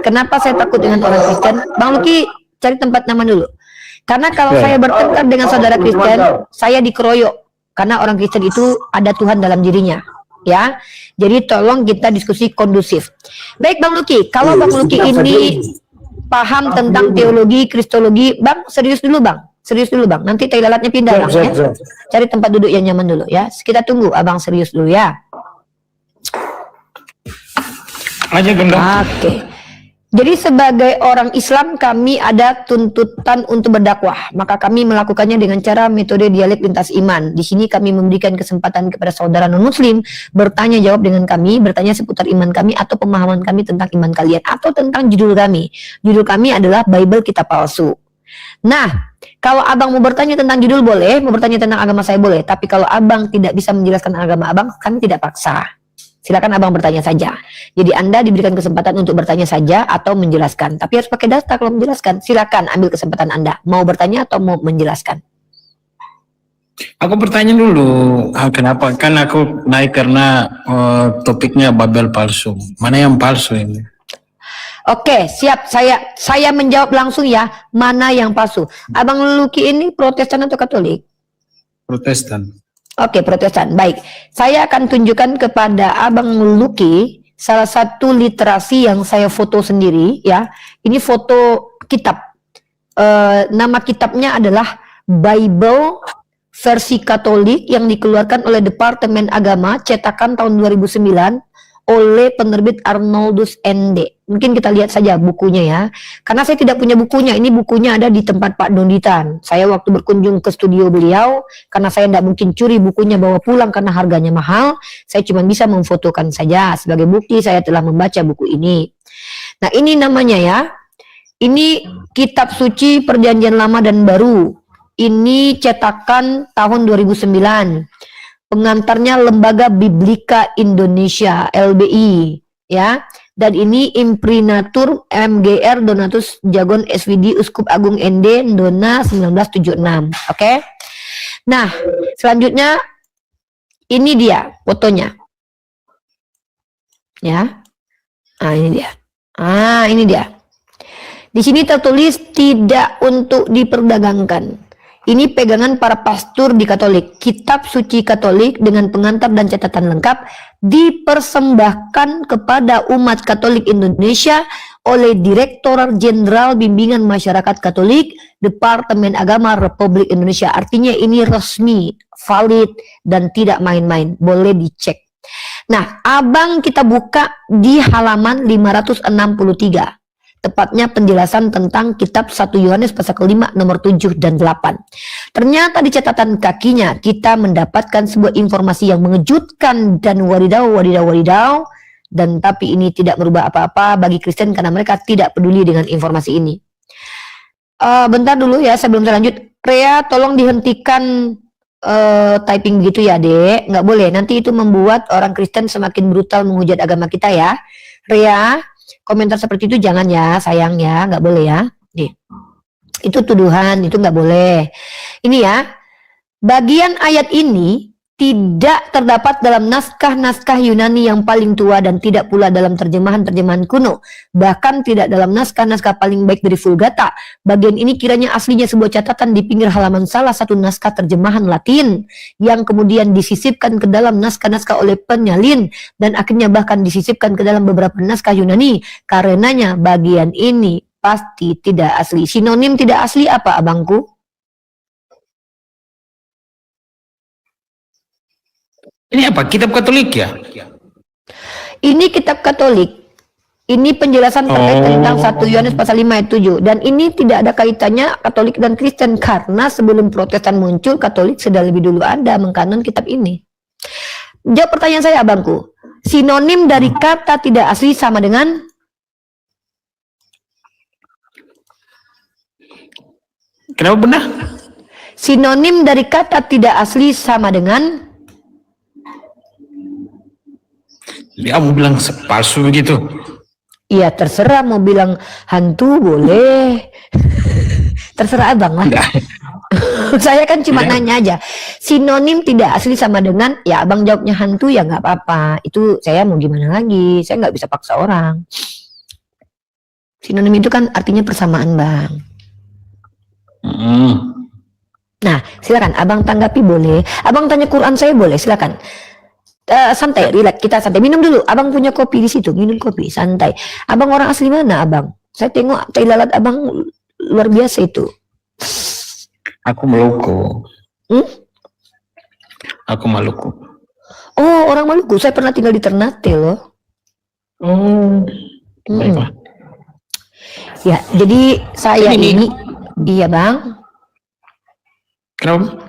Kenapa saya takut dengan orang Kristen? Bang Luki cari tempat nyaman dulu. Karena kalau saya bertengkar dengan saudara Kristen, saya dikeroyok. Karena orang Kristen itu ada Tuhan dalam dirinya. Ya, jadi tolong kita diskusi kondusif. Baik Bang Luki, kalau Bang Luki ini paham tentang teologi, kristologi, Bang serius dulu Bang. Serius dulu Bang, nanti tai lalatnya pindah Bang ya. Cari tempat duduk yang nyaman dulu ya. Kita tunggu Abang serius dulu ya. Aja Bunda. Oke. Jadi sebagai orang Islam kami ada tuntutan untuk berdakwah. Maka kami melakukannya dengan cara metode dialek lintas iman. Di sini kami memberikan kesempatan kepada saudara non-muslim bertanya jawab dengan kami, bertanya seputar iman kami atau pemahaman kami tentang iman kalian atau tentang judul kami. Judul kami adalah Bible Kitab Palsu. Nah, kalau abang mau bertanya tentang judul boleh, mau bertanya tentang agama saya boleh. Tapi kalau abang tidak bisa menjelaskan agama abang, kami tidak paksa. Silakan abang bertanya saja. Jadi Anda diberikan kesempatan untuk bertanya saja atau menjelaskan. Tapi harus pakai data kalau menjelaskan. Silakan ambil kesempatan Anda. Mau bertanya atau mau menjelaskan? Aku bertanya dulu, kenapa? Kan aku naik karena topiknya Babel palsu. Mana yang palsu ini? Oke, siap. Saya menjawab langsung ya. Mana yang palsu? Abang Luki ini Protestan atau Katolik? Protestan. Oke, Protestan. Baik. Saya akan tunjukkan kepada Abang Luki salah satu literasi yang saya foto sendiri ya. Ini foto kitab. Nama kitabnya adalah Bible versi Katolik yang dikeluarkan oleh Departemen Agama cetakan tahun 2009 oleh penerbit Arnoldus ND. Mungkin kita lihat saja bukunya ya. Karena saya tidak punya bukunya, ini bukunya ada di tempat Pak Donditan. Saya waktu berkunjung ke studio beliau, karena saya tidak mungkin curi bukunya bawa pulang karena harganya mahal, saya cuma bisa memfotokan saja. Sebagai bukti saya telah membaca buku ini. Nah ini namanya ya, ini Kitab Suci Perjanjian Lama dan Baru. Ini cetakan tahun 2009. Pengantarnya Lembaga Biblika Indonesia (LBI) ya. Dan ini Imprimatur MGR Donatus Jagon SVD Uskup Agung ND Ndona 1976. Oke. Nah, selanjutnya ini dia fotonya. Ya. Ah, ini dia. Ah, ini dia. Di sini tertulis tidak untuk diperdagangkan. Ini pegangan para pastor di Katolik. Kitab Suci Katolik dengan pengantar dan catatan lengkap dipersembahkan kepada umat Katolik Indonesia oleh Direktorat Jenderal Bimbingan Masyarakat Katolik, Departemen Agama Republik Indonesia. Artinya ini resmi, valid, dan tidak main-main. Boleh dicek. Nah, abang kita buka di halaman 563. Tepatnya penjelasan tentang kitab 1 Yohanes pasal ke-5 nomor 7 dan 8. Ternyata di catatan kakinya kita mendapatkan sebuah informasi yang mengejutkan dan wadidaw. Dan tapi ini tidak merubah apa-apa bagi Kristen karena mereka tidak peduli dengan informasi ini. Bentar dulu ya sebelum saya lanjut. Rea tolong dihentikan typing begitu ya dek. Nggak boleh, nanti itu membuat orang Kristen semakin brutal menghujat agama kita ya. Rea, komentar seperti itu jangan ya, sayang ya, nggak boleh ya. Nih. Itu tuduhan, itu nggak boleh. Ini ya, bagian ayat ini tidak terdapat dalam naskah-naskah Yunani yang paling tua dan tidak pula dalam terjemahan-terjemahan kuno. Bahkan tidak dalam naskah-naskah paling baik dari Vulgata. Bagian ini kiranya aslinya sebuah catatan di pinggir halaman salah satu naskah terjemahan Latin yang kemudian disisipkan ke dalam naskah-naskah oleh penyalin dan akhirnya bahkan disisipkan ke dalam beberapa naskah Yunani. Karenanya bagian ini pasti tidak asli. Sinonim tidak asli apa abangku? Ini apa? Kitab Katolik ya? Ini kitab Katolik. Ini penjelasan terkait tentang 1 Yohanes pasal 5 ayat 7. Dan ini tidak ada kaitannya Katolik dan Kristen. Karena sebelum Protestan muncul, Katolik sudah lebih dulu ada mengkanon kitab ini. Jawab pertanyaan saya abangku. Sinonim dari kata tidak asli sama dengan? Kenapa benar? Sinonim dari kata tidak asli sama dengan? Dia mau bilang palsu begitu. Iya terserah, mau bilang hantu boleh. Terserah abang lah. Saya kan cuma nanya aja. Sinonim tidak asli sama dengan, ya abang jawabnya hantu ya nggak apa-apa. Itu saya mau gimana lagi, saya nggak bisa paksa orang. Sinonim itu kan artinya persamaan bang. Nah silakan abang tanggapi boleh. Abang tanya Quran saya boleh, silakan. Santai, relax, kita santai. Minum dulu. Abang punya kopi di situ, minum kopi, santai. Abang orang asli mana, abang? Saya tengok tai lalat abang luar biasa itu. Aku Maluku. Aku Maluku. Oh, orang Maluku. Saya pernah tinggal di Ternate loh. Baiklah. Ya, jadi saya ini, iya bang. Kenapa?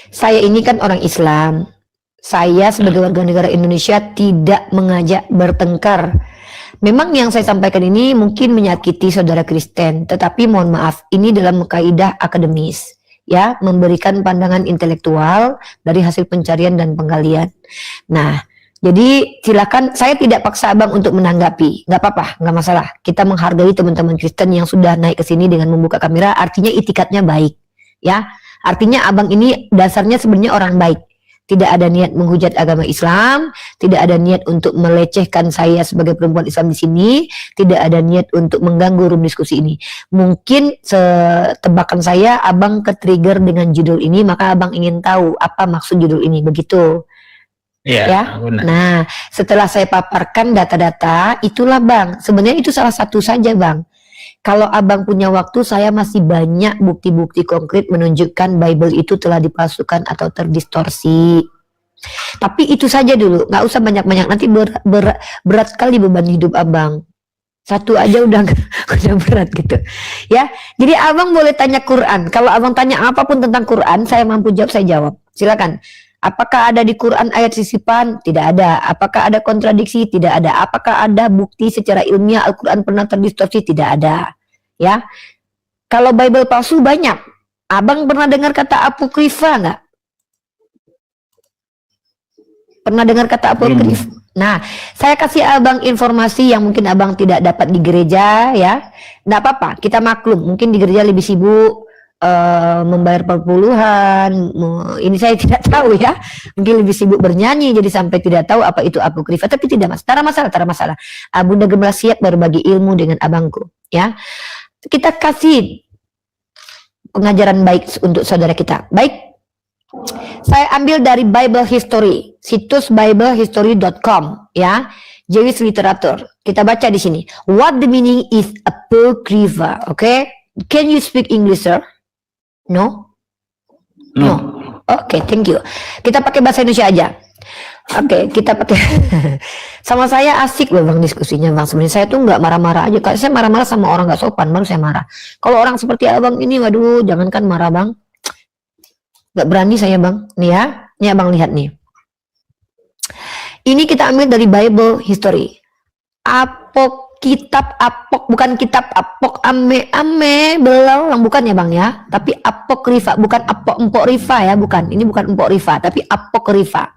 Saya ini kan orang Islam. saya sebagai warga negara Indonesia tidak mengajak bertengkar. Memang yang saya sampaikan ini mungkin menyakiti saudara Kristen, tetapi mohon maaf, ini dalam kaidah akademis, ya, memberikan pandangan intelektual dari hasil pencarian dan penggalian. Nah, jadi silakan, saya tidak paksa abang untuk menanggapi, nggak apa-apa, nggak masalah. Kita menghargai teman-teman Kristen yang sudah naik ke sini dengan membuka kamera, artinya itikadnya baik, ya. Artinya abang ini dasarnya sebenarnya orang baik. Tidak ada niat menghujat agama Islam, tidak ada niat untuk melecehkan saya sebagai perempuan Islam di sini, tidak ada niat untuk mengganggu room diskusi ini. Mungkin tebakan saya, abang ke-trigger dengan judul ini, maka abang ingin tahu apa maksud judul ini, begitu. Ya. Benar. Nah, setelah saya paparkan data-data, itulah bang. Sebenarnya itu salah satu saja bang. Kalau abang punya waktu, saya masih banyak bukti-bukti konkret menunjukkan Bible itu telah dipalsukan atau terdistorsi. Tapi itu saja dulu, nggak usah banyak-banyak. Nanti berat sekali beban hidup abang. Satu aja udah berat gitu. Ya, jadi abang boleh tanya Quran. Kalau abang tanya apapun tentang Quran, saya mampu jawab, saya jawab. Silakan. Apakah ada di Quran ayat sisipan? Tidak ada. Apakah ada kontradiksi? Tidak ada. Apakah ada bukti secara ilmiah Al-Quran pernah terdistorsi? Tidak ada. Ya. Kalau Bible palsu banyak. Abang pernah dengar kata apokrifa nggak? Pernah dengar kata apokrif? Nah, saya kasih abang informasi yang mungkin abang tidak dapat di gereja, ya. Nggak apa-apa, kita maklum. Mungkin di gereja lebih sibuk membayar perpuluhan, ini saya tidak tahu ya, mungkin lebih sibuk bernyanyi jadi sampai tidak tahu apa itu apokrifa, tapi tidak masalah, Bunda Gembala siap berbagi ilmu dengan abangku, ya. Kita kasih pengajaran baik untuk saudara kita. Baik, saya ambil dari Bible History, situs biblehistory.com, ya, Jewish Literature. Kita baca di sini. What the meaning is apokrifa? Okay? Can you speak English, sir? No? Oke, thank you. Kita pakai bahasa Indonesia aja. Oke, kita pakai. Sama saya asik loh bang diskusinya bang. Sebenarnya saya tuh nggak marah-marah aja. Kalau saya marah-marah sama orang nggak sopan, baru saya marah. Kalau orang seperti abang ini, waduh, jangankan marah bang. Nggak berani saya bang. Nih ya, ini abang lihat nih. Ini kita ambil dari Bible History. Bukan kitab apok belang bukan ya bang ya, tapi apokrifa, bukan empok rifa ya, bukan, ini bukan empok rifa tapi apokrifa.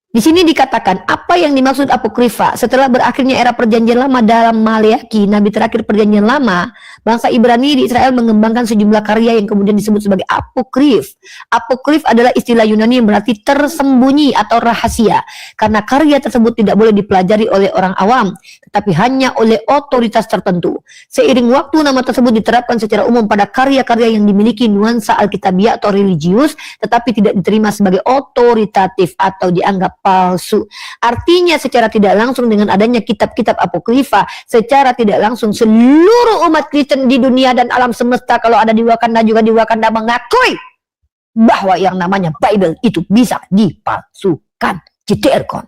Di sini dikatakan apa yang dimaksud apokrifa. Setelah berakhirnya era perjanjian lama dalam Maleaki, nabi terakhir perjanjian lama, bangsa Ibrani di Israel mengembangkan sejumlah karya yang kemudian disebut sebagai apokrif. Apokrif adalah istilah Yunani yang berarti tersembunyi atau rahasia, karena karya tersebut tidak boleh dipelajari oleh orang awam, tetapi hanya oleh otoritas tertentu. Seiring waktu, nama tersebut diterapkan secara umum pada karya-karya yang dimiliki nuansa alkitabiah atau religius, tetapi tidak diterima sebagai otoritatif atau dianggap palsu. Artinya secara tidak langsung dengan adanya kitab-kitab apokrifa, secara tidak langsung seluruh umat Kristen di dunia dan alam semesta, kalau ada di Wakanda juga di Wakanda, mengakui bahwa yang namanya Bible itu bisa dipalsukan. JTR-kon.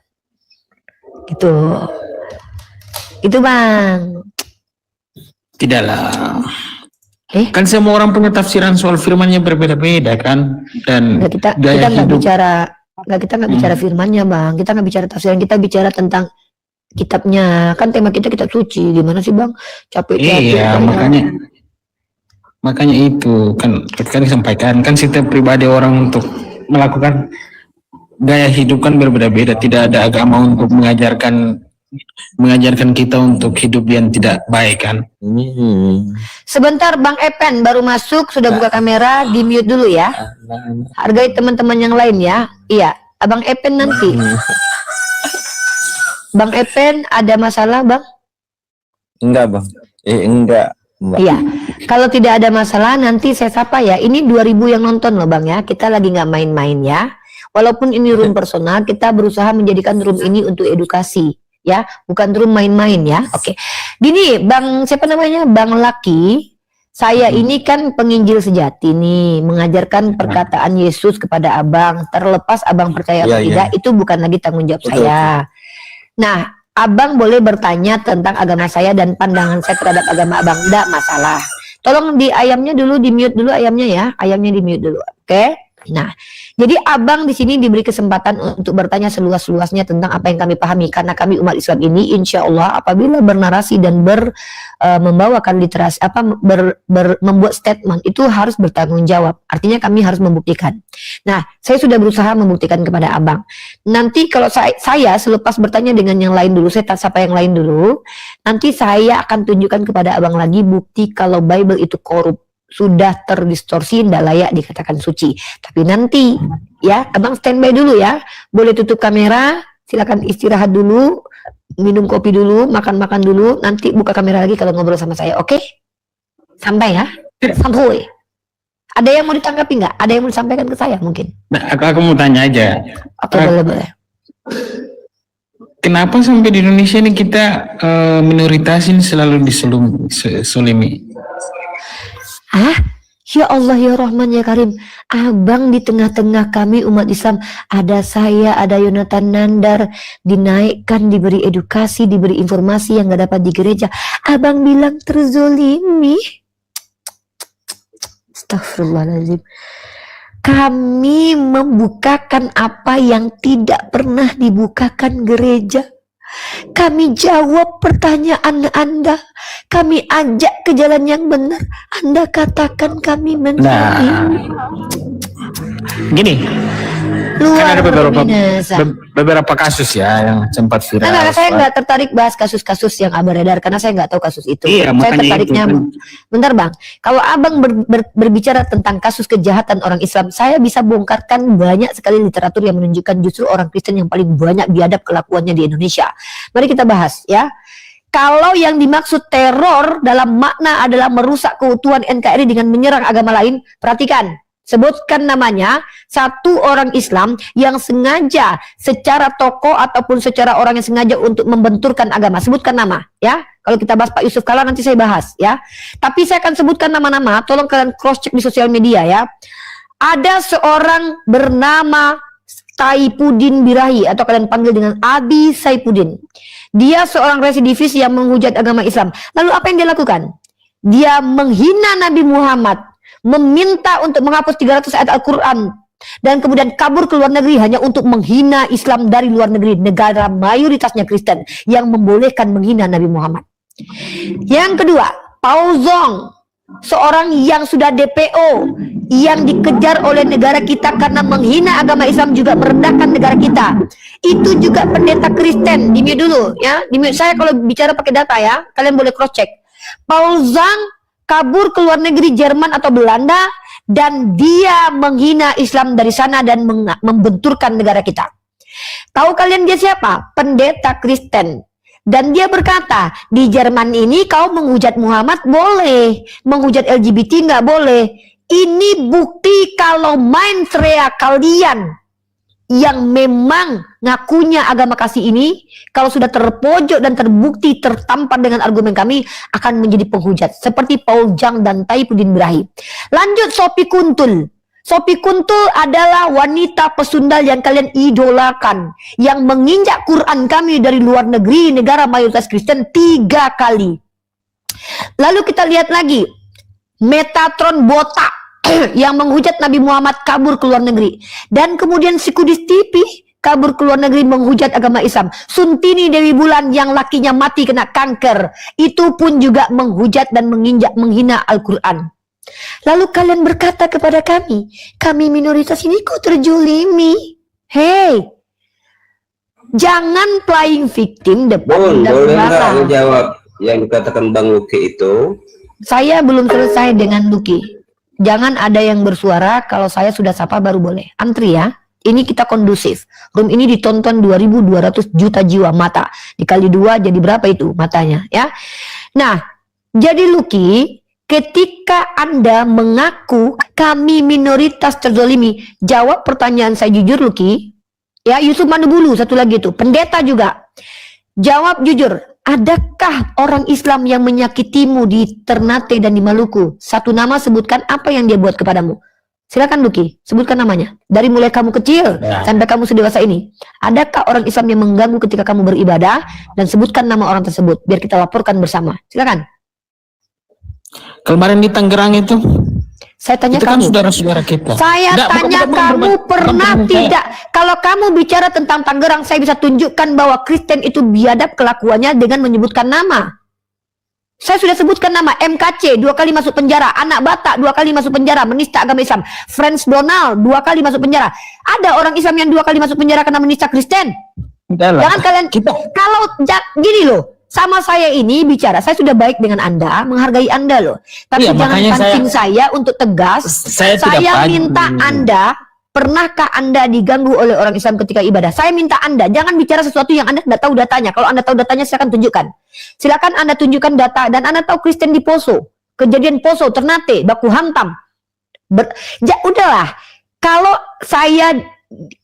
Gitu. Itu bang. Tidaklah. Kan semua orang punya tafsiran soal firmannya berbeda-beda kan, dan kita nggak bicara. Kita nggak bicara firmannya bang, kita nggak bicara tafsiran, kita bicara tentang kitabnya. Kan tema kita kitab suci, gimana sih bang? Capek-capek. Iya, makanya itu kan disampaikan kan setiap pribadi orang untuk melakukan gaya hidup kan berbeda-beda. Tidak ada agama untuk mengajarkan kita untuk hidup yang tidak baik kan. Sebentar Bang Epen baru masuk, sudah buka kamera, di mute dulu ya. Hargai teman-teman yang lain ya. Iya, Abang Epen nanti. Bang Epen ada masalah bang? Enggak bang. Enggak. Iya. Kalau tidak ada masalah nanti saya sapa ya. Ini 2000 yang nonton loh bang ya. Kita lagi nggak main-main ya. Walaupun ini room personal, kita berusaha menjadikan room ini untuk edukasi. Ya, bukan room main-main ya. Oke. Gini, Bang siapa namanya? Bang Laki. Saya ini kan penginjil sejati nih, mengajarkan perkataan Yesus kepada Abang. Terlepas Abang percaya atau tidak, itu bukan lagi tanggung jawab saya. Nah, Abang boleh bertanya tentang agama saya dan pandangan saya terhadap agama Abang. Tidak masalah. Tolong di ayamnya dulu, di mute dulu ayamnya ya. Ayamnya di mute dulu. Oke. Nah, jadi abang di sini diberi kesempatan untuk bertanya seluas-luasnya tentang apa yang kami pahami, karena kami umat Islam ini insya Allah apabila bernarasi dan membawakan literasi membuat statement itu harus bertanggung jawab. Artinya kami harus membuktikan. Nah, saya sudah berusaha membuktikan kepada abang. Nanti kalau saya selepas bertanya dengan yang lain dulu, saya tak sapa yang lain dulu. Nanti saya akan tunjukkan kepada abang lagi bukti kalau Bible itu korup, sudah terdistorsi, tidak layak dikatakan suci. Tapi nanti ya, abang standby dulu ya. Boleh tutup kamera, silakan istirahat dulu, minum kopi dulu, makan-makan dulu. Nanti buka kamera lagi kalau ngobrol sama saya, oke? Sampai ya, sampai. Ada yang mau ditanggapi nggak? Ada yang mau disampaikan ke saya mungkin? Nah, aku mau tanya aja. Oke, boleh. Kenapa sampai di Indonesia ini kita minoritas ini selalu disolimi? Ya Allah ya Rahman ya Karim, abang di tengah-tengah kami umat Islam, ada saya, ada Yonatan Nandar, dinaikkan, diberi edukasi, diberi informasi yang gak dapat di gereja, abang bilang terzolimi. Astagfirullahaladzim. Kami membukakan apa yang tidak pernah dibukakan gereja. Kami jawab pertanyaan Anda. Kami ajak ke jalan yang benar. Anda katakan kami menzalimi. Gini, kan ada beberapa kasus ya yang sempat viral. Nah, saya nggak tertarik bahas kasus-kasus yang beredar karena saya nggak tahu kasus itu. Iya, saya tertariknya, itu. Bentar bang, kalau abang berbicara tentang kasus kejahatan orang Islam, saya bisa bongkarkan banyak sekali literatur yang menunjukkan justru orang Kristen yang paling banyak biadab kelakuannya di Indonesia. Mari kita bahas ya. Kalau yang dimaksud teror dalam makna adalah merusak keutuhan NKRI dengan menyerang agama lain, perhatikan. Sebutkan namanya satu orang Islam yang sengaja secara tokoh ataupun secara orang yang sengaja untuk membenturkan agama. Sebutkan nama ya. Kalau kita bahas Pak Yusuf Kalla nanti saya bahas ya. Tapi saya akan sebutkan nama-nama. Tolong kalian cross check di sosial media ya. Ada seorang bernama Saipuddin Birahi atau kalian panggil dengan Abi Saipuddin. Dia seorang residivis yang menghujat agama Islam. Lalu apa yang dia lakukan? Dia menghina Nabi Muhammad, meminta untuk menghapus 300 ayat Al-Quran, dan kemudian kabur ke luar negeri hanya untuk menghina Islam dari luar negeri, negara mayoritasnya Kristen yang membolehkan menghina Nabi Muhammad. Yang kedua, Pao Zong, seorang yang sudah DPO, yang dikejar oleh negara kita karena menghina agama Islam, juga merendahkan negara kita. Itu juga pendeta Kristen. Di mute dulu ya, di mute saya kalau bicara pakai data ya, kalian boleh cross check. Pao Zong kabur ke luar negeri, Jerman atau Belanda, dan dia menghina Islam dari sana dan membenturkan negara kita. Tahu kalian dia siapa? Pendeta Kristen. Dan dia berkata, di Jerman ini kau menghujat Muhammad boleh, menghujat LGBT nggak boleh. Ini bukti kalau mindset kalian yang memang ngakunya agama kasih ini, kalau sudah terpojok dan terbukti tertampar dengan argumen kami, akan menjadi penghujat seperti Paul Zhang dan Saipuddin Birahi. Lanjut, Sophie Kuntul. Sophie Kuntul adalah wanita pesundal yang kalian idolakan, yang menginjak Quran kami dari luar negeri, negara mayoritas Kristen 3 kali. Lalu kita lihat lagi Metatron botak yang menghujat Nabi Muhammad, kabur ke luar negeri. Dan kemudian si Kudis TV kabur ke luar negeri menghujat agama Islam. Suntini Dewi Bulan yang lakinya mati kena kanker, itu pun juga menghujat dan menghina Al-Quran. Lalu kalian berkata kepada kami minoritas ini kok terjolimi. Hey, jangan playing victim depan boleh nggak jawab yang dikatakan Bang Luki itu? Saya belum selesai dengan Luki. Jangan ada yang bersuara, kalau saya sudah sapa baru boleh. Antri ya. Ini kita kondusif. Room ini ditonton 2.200 juta jiwa mata. Dikali 2 jadi berapa itu matanya ya. Nah, jadi Luki, ketika Anda mengaku kami minoritas terzolimi, jawab pertanyaan saya jujur Luki. Ya, Yusuf Manubulu satu lagi itu, pendeta juga. Jawab jujur. Adakah orang Islam yang menyakitimu di Ternate dan di Maluku? Satu nama sebutkan apa yang dia buat kepadamu. Silakan Luki, sebutkan namanya. Dari mulai kamu kecil sampai kamu sedewasa ini. Adakah orang Islam yang mengganggu ketika kamu beribadah? Dan sebutkan nama orang tersebut, biar kita laporkan bersama. Silakan. Kemarin di Tangerang itu Saya tanya Itu kan kamu. saudara-saudara kita. Saya Nggak, tanya bukan kamu pernah bukan tidak? Kalau kamu bicara tentang Tangerang, saya bisa tunjukkan bahwa Kristen itu biadab kelakuannya dengan menyebutkan nama. Saya sudah sebutkan nama. MKC 2 kali masuk penjara, Anak Batak 2 kali masuk penjara, menista agama Islam. Franz Donald 2 kali masuk penjara. Ada orang Islam yang 2 kali masuk penjara karena menista Kristen. Jangan kalian kalau gini loh. Sama saya ini bicara, saya sudah baik dengan Anda, menghargai Anda loh. Tapi Iya, jangan makanya pancing saya untuk tegas. Saya tidak minta Anda, pernahkah Anda diganggu oleh orang Islam ketika ibadah? Saya minta Anda, jangan bicara sesuatu yang Anda tidak tahu datanya. Kalau Anda tahu datanya, silakan tunjukkan. Silakan Anda tunjukkan data, dan Anda tahu Kristen di Poso, kejadian Poso, Ternate, baku hantam. Udahlah, kalau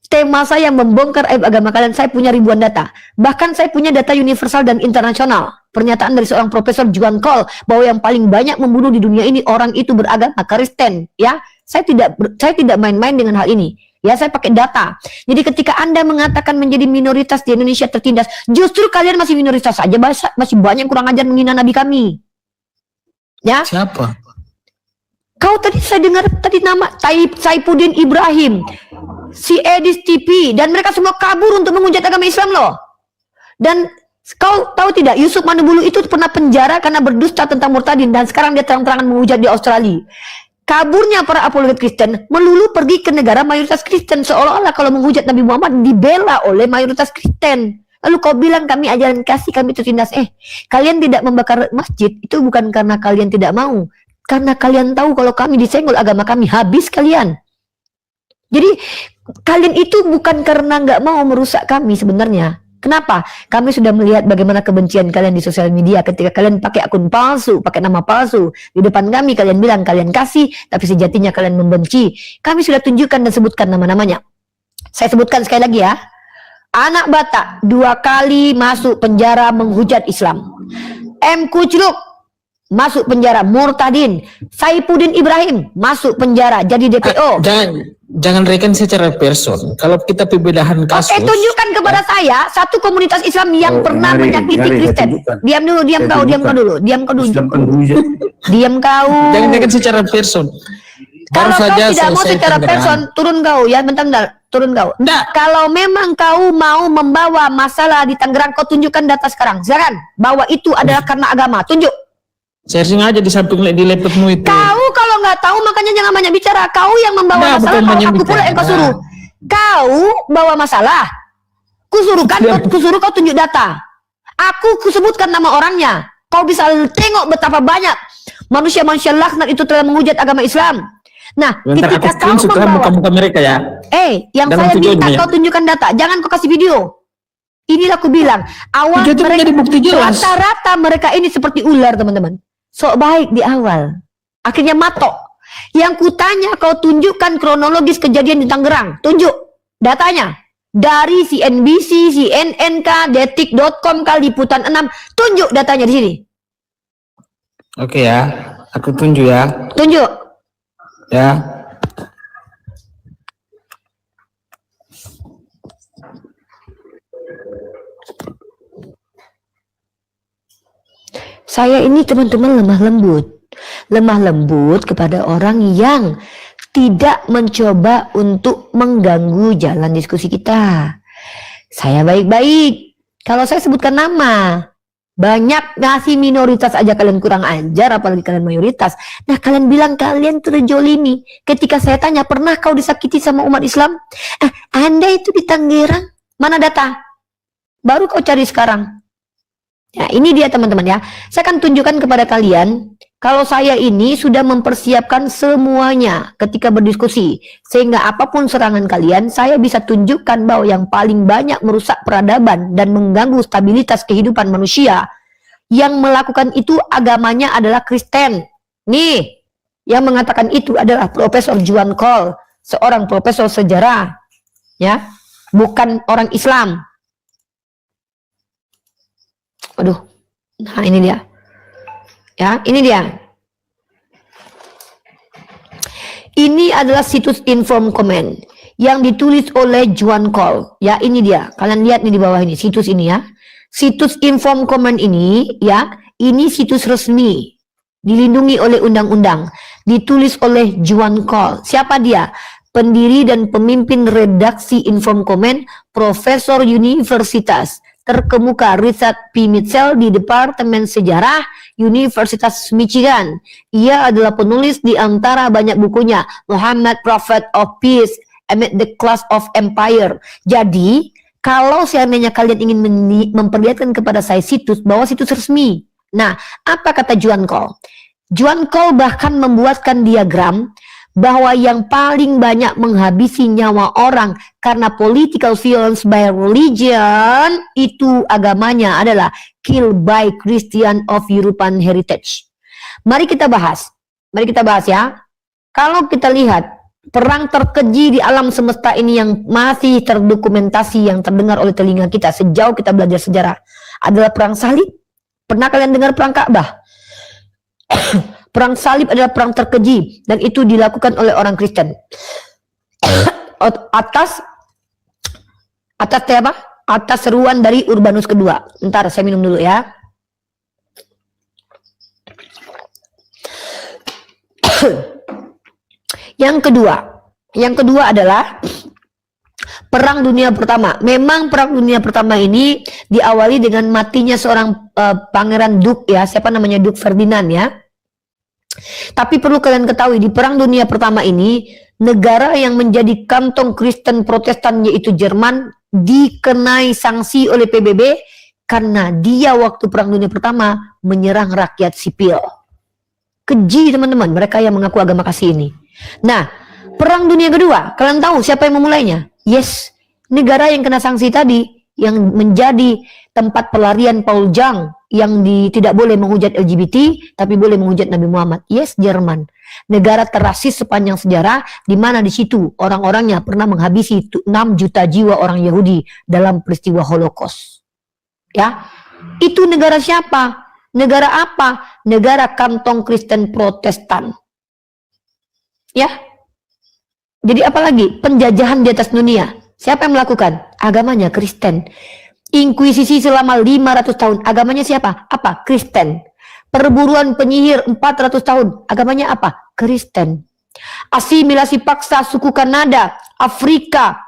tema saya membongkar aib agama kalian, saya punya ribuan data. Bahkan saya punya data universal dan internasional. Pernyataan dari seorang Profesor Juan Cole bahwa yang paling banyak membunuh di dunia ini orang itu beragama Kristen. Ya, saya tidak main-main dengan hal ini. Ya, saya pakai data. Jadi ketika Anda mengatakan menjadi minoritas di Indonesia tertindas, justru kalian masih minoritas saja, masih banyak kurang ajar menghina Nabi kami. Ya. Siapa? Kau tadi saya dengar tadi nama Saifuddin Ibrahim, si Edis TV, dan mereka semua kabur untuk menghujat agama Islam loh. Dan kau tahu tidak, Yusuf Manubulu itu pernah penjara karena berdusta tentang murtadin, dan sekarang dia terang-terangan menghujat di Australia. Kaburnya para apologet Kristen melulu pergi ke negara mayoritas Kristen, seolah-olah kalau menghujat Nabi Muhammad dibela oleh mayoritas Kristen. Lalu kau bilang kami ajaran kasih, kami tertindas. Kalian tidak membakar masjid itu bukan karena kalian tidak mau, karena kalian tahu kalau kami disenggol agama kami, habis kalian. Jadi kalian itu bukan karena nggak mau merusak kami sebenarnya. Kenapa? Kami sudah melihat bagaimana kebencian kalian di sosial media ketika kalian pakai akun palsu, pakai nama palsu. Di depan kami kalian bilang kalian kasih, tapi sejatinya kalian membenci. Kami sudah tunjukkan dan sebutkan nama-namanya. Saya sebutkan sekali lagi ya. Anak Batak 2 kali masuk penjara menghujat Islam. M. Kucluk masuk penjara murtadin. Saifuddin Ibrahim masuk penjara jadi DPO. Jangan reken secara person. Kalau kita pembedahan kasus. Oke, tunjukkan kepada saya satu komunitas Islam yang pernah menyakiti Kristen. Diam dulu, diam kau dulu. Diam kau. Jangan reken secara person. Kalau kau tidak mau secara person, turun kau ya, bentar, turun kau. Kalau memang kau mau membawa masalah di Tangerang, kau tunjukkan data sekarang. Silakan, bahwa itu adalah karena agama. Tunjuk. Sharing aja di samping di laptopmu itu. Kau kalau nggak tahu makanya jangan banyak bicara. Kau yang membawa masalah, kalau aku pula yang kau suruh. Kau bawa masalah, kusuruh kau tunjuk data. Aku kusebutkan nama orangnya. Kau bisa tengok betapa banyak manusia-manusia laknat itu telah menghujat agama Islam. Nah, ketika kau membawa muka mereka ya. Yang saya minta kau tunjukkan data, jangan kau kasih video. Inilah aku bilang, awal mereka rata-rata mereka ini seperti ular, teman-teman. Sok baik di awal, akhirnya matok. Yang kutanya kau tunjukkan kronologis kejadian di Tangerang, tunjuk datanya dari CNBC, CNNK, Detik.com, Liputan 6, tunjuk datanya di sini. Oke ya, aku tunjuk ya. Tunjuk. Ya. Saya ini teman-teman lemah lembut kepada orang yang tidak mencoba untuk mengganggu jalan diskusi kita. Saya baik-baik. Kalau saya sebutkan nama, banyak ngasih minoritas aja kalian kurang ajar, apalagi kalian mayoritas. Nah, kalian bilang kalian terjolimi. Ketika saya tanya, pernah kau disakiti sama umat Islam? Anda itu di Tangerang, mana data? Baru kau cari sekarang. Ya, ini dia teman-teman ya. Saya akan tunjukkan kepada kalian kalau saya ini sudah mempersiapkan semuanya ketika berdiskusi. Sehingga apapun serangan kalian, saya bisa tunjukkan bahwa yang paling banyak merusak peradaban dan mengganggu stabilitas kehidupan manusia, yang melakukan itu agamanya adalah Kristen. Nih, yang mengatakan itu adalah Profesor Juan Cole, seorang profesor sejarah, ya, bukan orang Islam. Aduh, nah ini dia, ya, ini dia. Ini adalah situs Inform Comment yang ditulis oleh Juan Cole, ya, ini dia. Kalian lihat nih di bawah ini, situs ini ya, situs Inform Comment ini, ya, ini situs resmi dilindungi oleh undang-undang, ditulis oleh Juan Cole. Siapa dia? Pendiri dan pemimpin redaksi Inform Comment, profesor universitas, terkemuka Richard P. Mitchell di Departemen Sejarah Universitas Michigan. Ia adalah penulis di antara banyak bukunya Muhammad Prophet of Peace Amid the Clash of Empire. Jadi, kalau seandainya kalian ingin memperlihatkan kepada saya situs, bahwa situs resmi. Nah, apa kata Juan Cole? Juan Cole bahkan membuatkan diagram bahwa yang paling banyak menghabisi nyawa orang karena political violence by religion itu agamanya adalah killed by Christian of European heritage. Mari kita bahas ya. Kalau kita lihat perang terkeji di alam semesta ini yang masih terdokumentasi, yang terdengar oleh telinga kita sejauh kita belajar sejarah adalah perang salib. Pernah kalian dengar perang Ka'bah? Perang salib adalah perang terkeji dan itu dilakukan oleh orang Kristen. atas apa? Atas seruan dari Urbanus kedua. Ntar saya minum dulu ya. Yang kedua adalah Perang Dunia Pertama. Memang Perang Dunia Pertama ini diawali dengan matinya seorang pangeran Duke ya. Siapa namanya? Duke Ferdinand ya. Tapi perlu kalian ketahui, di Perang Dunia Pertama ini negara yang menjadi kantong Kristen Protestan yaitu Jerman dikenai sanksi oleh PBB karena dia waktu Perang Dunia Pertama menyerang rakyat sipil. Keji teman-teman, mereka yang mengaku agama kasih ini. Nah, Perang Dunia Kedua, kalian tahu siapa yang memulainya? Yes, negara yang kena sanksi tadi, yang menjadi tempat pelarian Paul Jang, yang tidak boleh menghujat LGBT, tapi boleh menghujat Nabi Muhammad. Yes, Jerman. Negara terasis sepanjang sejarah, di mana di situ orang-orangnya pernah menghabisi 6 juta jiwa orang Yahudi dalam peristiwa Holocaust. Ya, itu negara siapa? Negara apa? Negara kantong Kristen Protestan. Ya, jadi apalagi penjajahan di atas dunia. Siapa yang melakukan? Agamanya Kristen. Inkuisisi selama 500 tahun. Agamanya siapa? Apa? Kristen. Perburuan penyihir 400 tahun. Agamanya apa? Kristen. Asimilasi paksa suku Kanada, Afrika.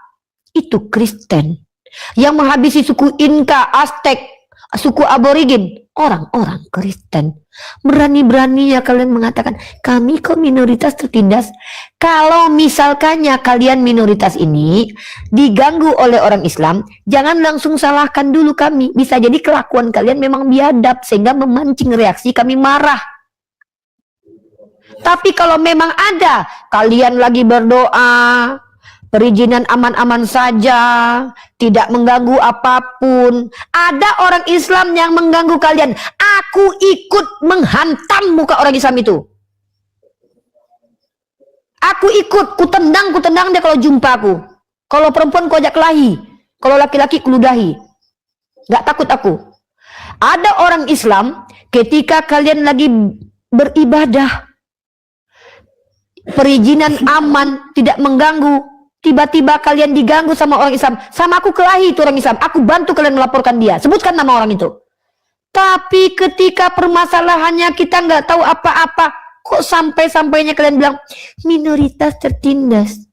Itu Kristen. Yang menghabisi suku Inka, Aztec, suku Aborigin. Orang-orang Kristen. Berani-beraninya kalian mengatakan, kami kok minoritas tertindas. Kalau misalkannya kalian minoritas ini diganggu oleh orang Islam, jangan langsung salahkan dulu kami. Bisa jadi kelakuan kalian memang biadab sehingga memancing reaksi kami marah. Tapi kalau memang ada kalian lagi berdoa, perizinan aman-aman saja, tidak mengganggu apapun. Ada orang Islam yang mengganggu kalian, aku ikut menghantam muka orang Islam itu. Aku ikut, ku tendang dia kalau jumpa aku. Kalau perempuan ku ajak kelahi, kalau laki-laki ku ludahi. Gak takut aku. Ada orang Islam ketika kalian lagi beribadah, perizinan aman, tidak mengganggu, tiba-tiba kalian diganggu sama orang Islam, sama aku kelahi itu orang Islam, aku bantu kalian melaporkan dia, sebutkan nama orang itu. Tapi ketika permasalahannya kita nggak tahu apa-apa, kok sampai-sampainya kalian bilang minoritas tertindas.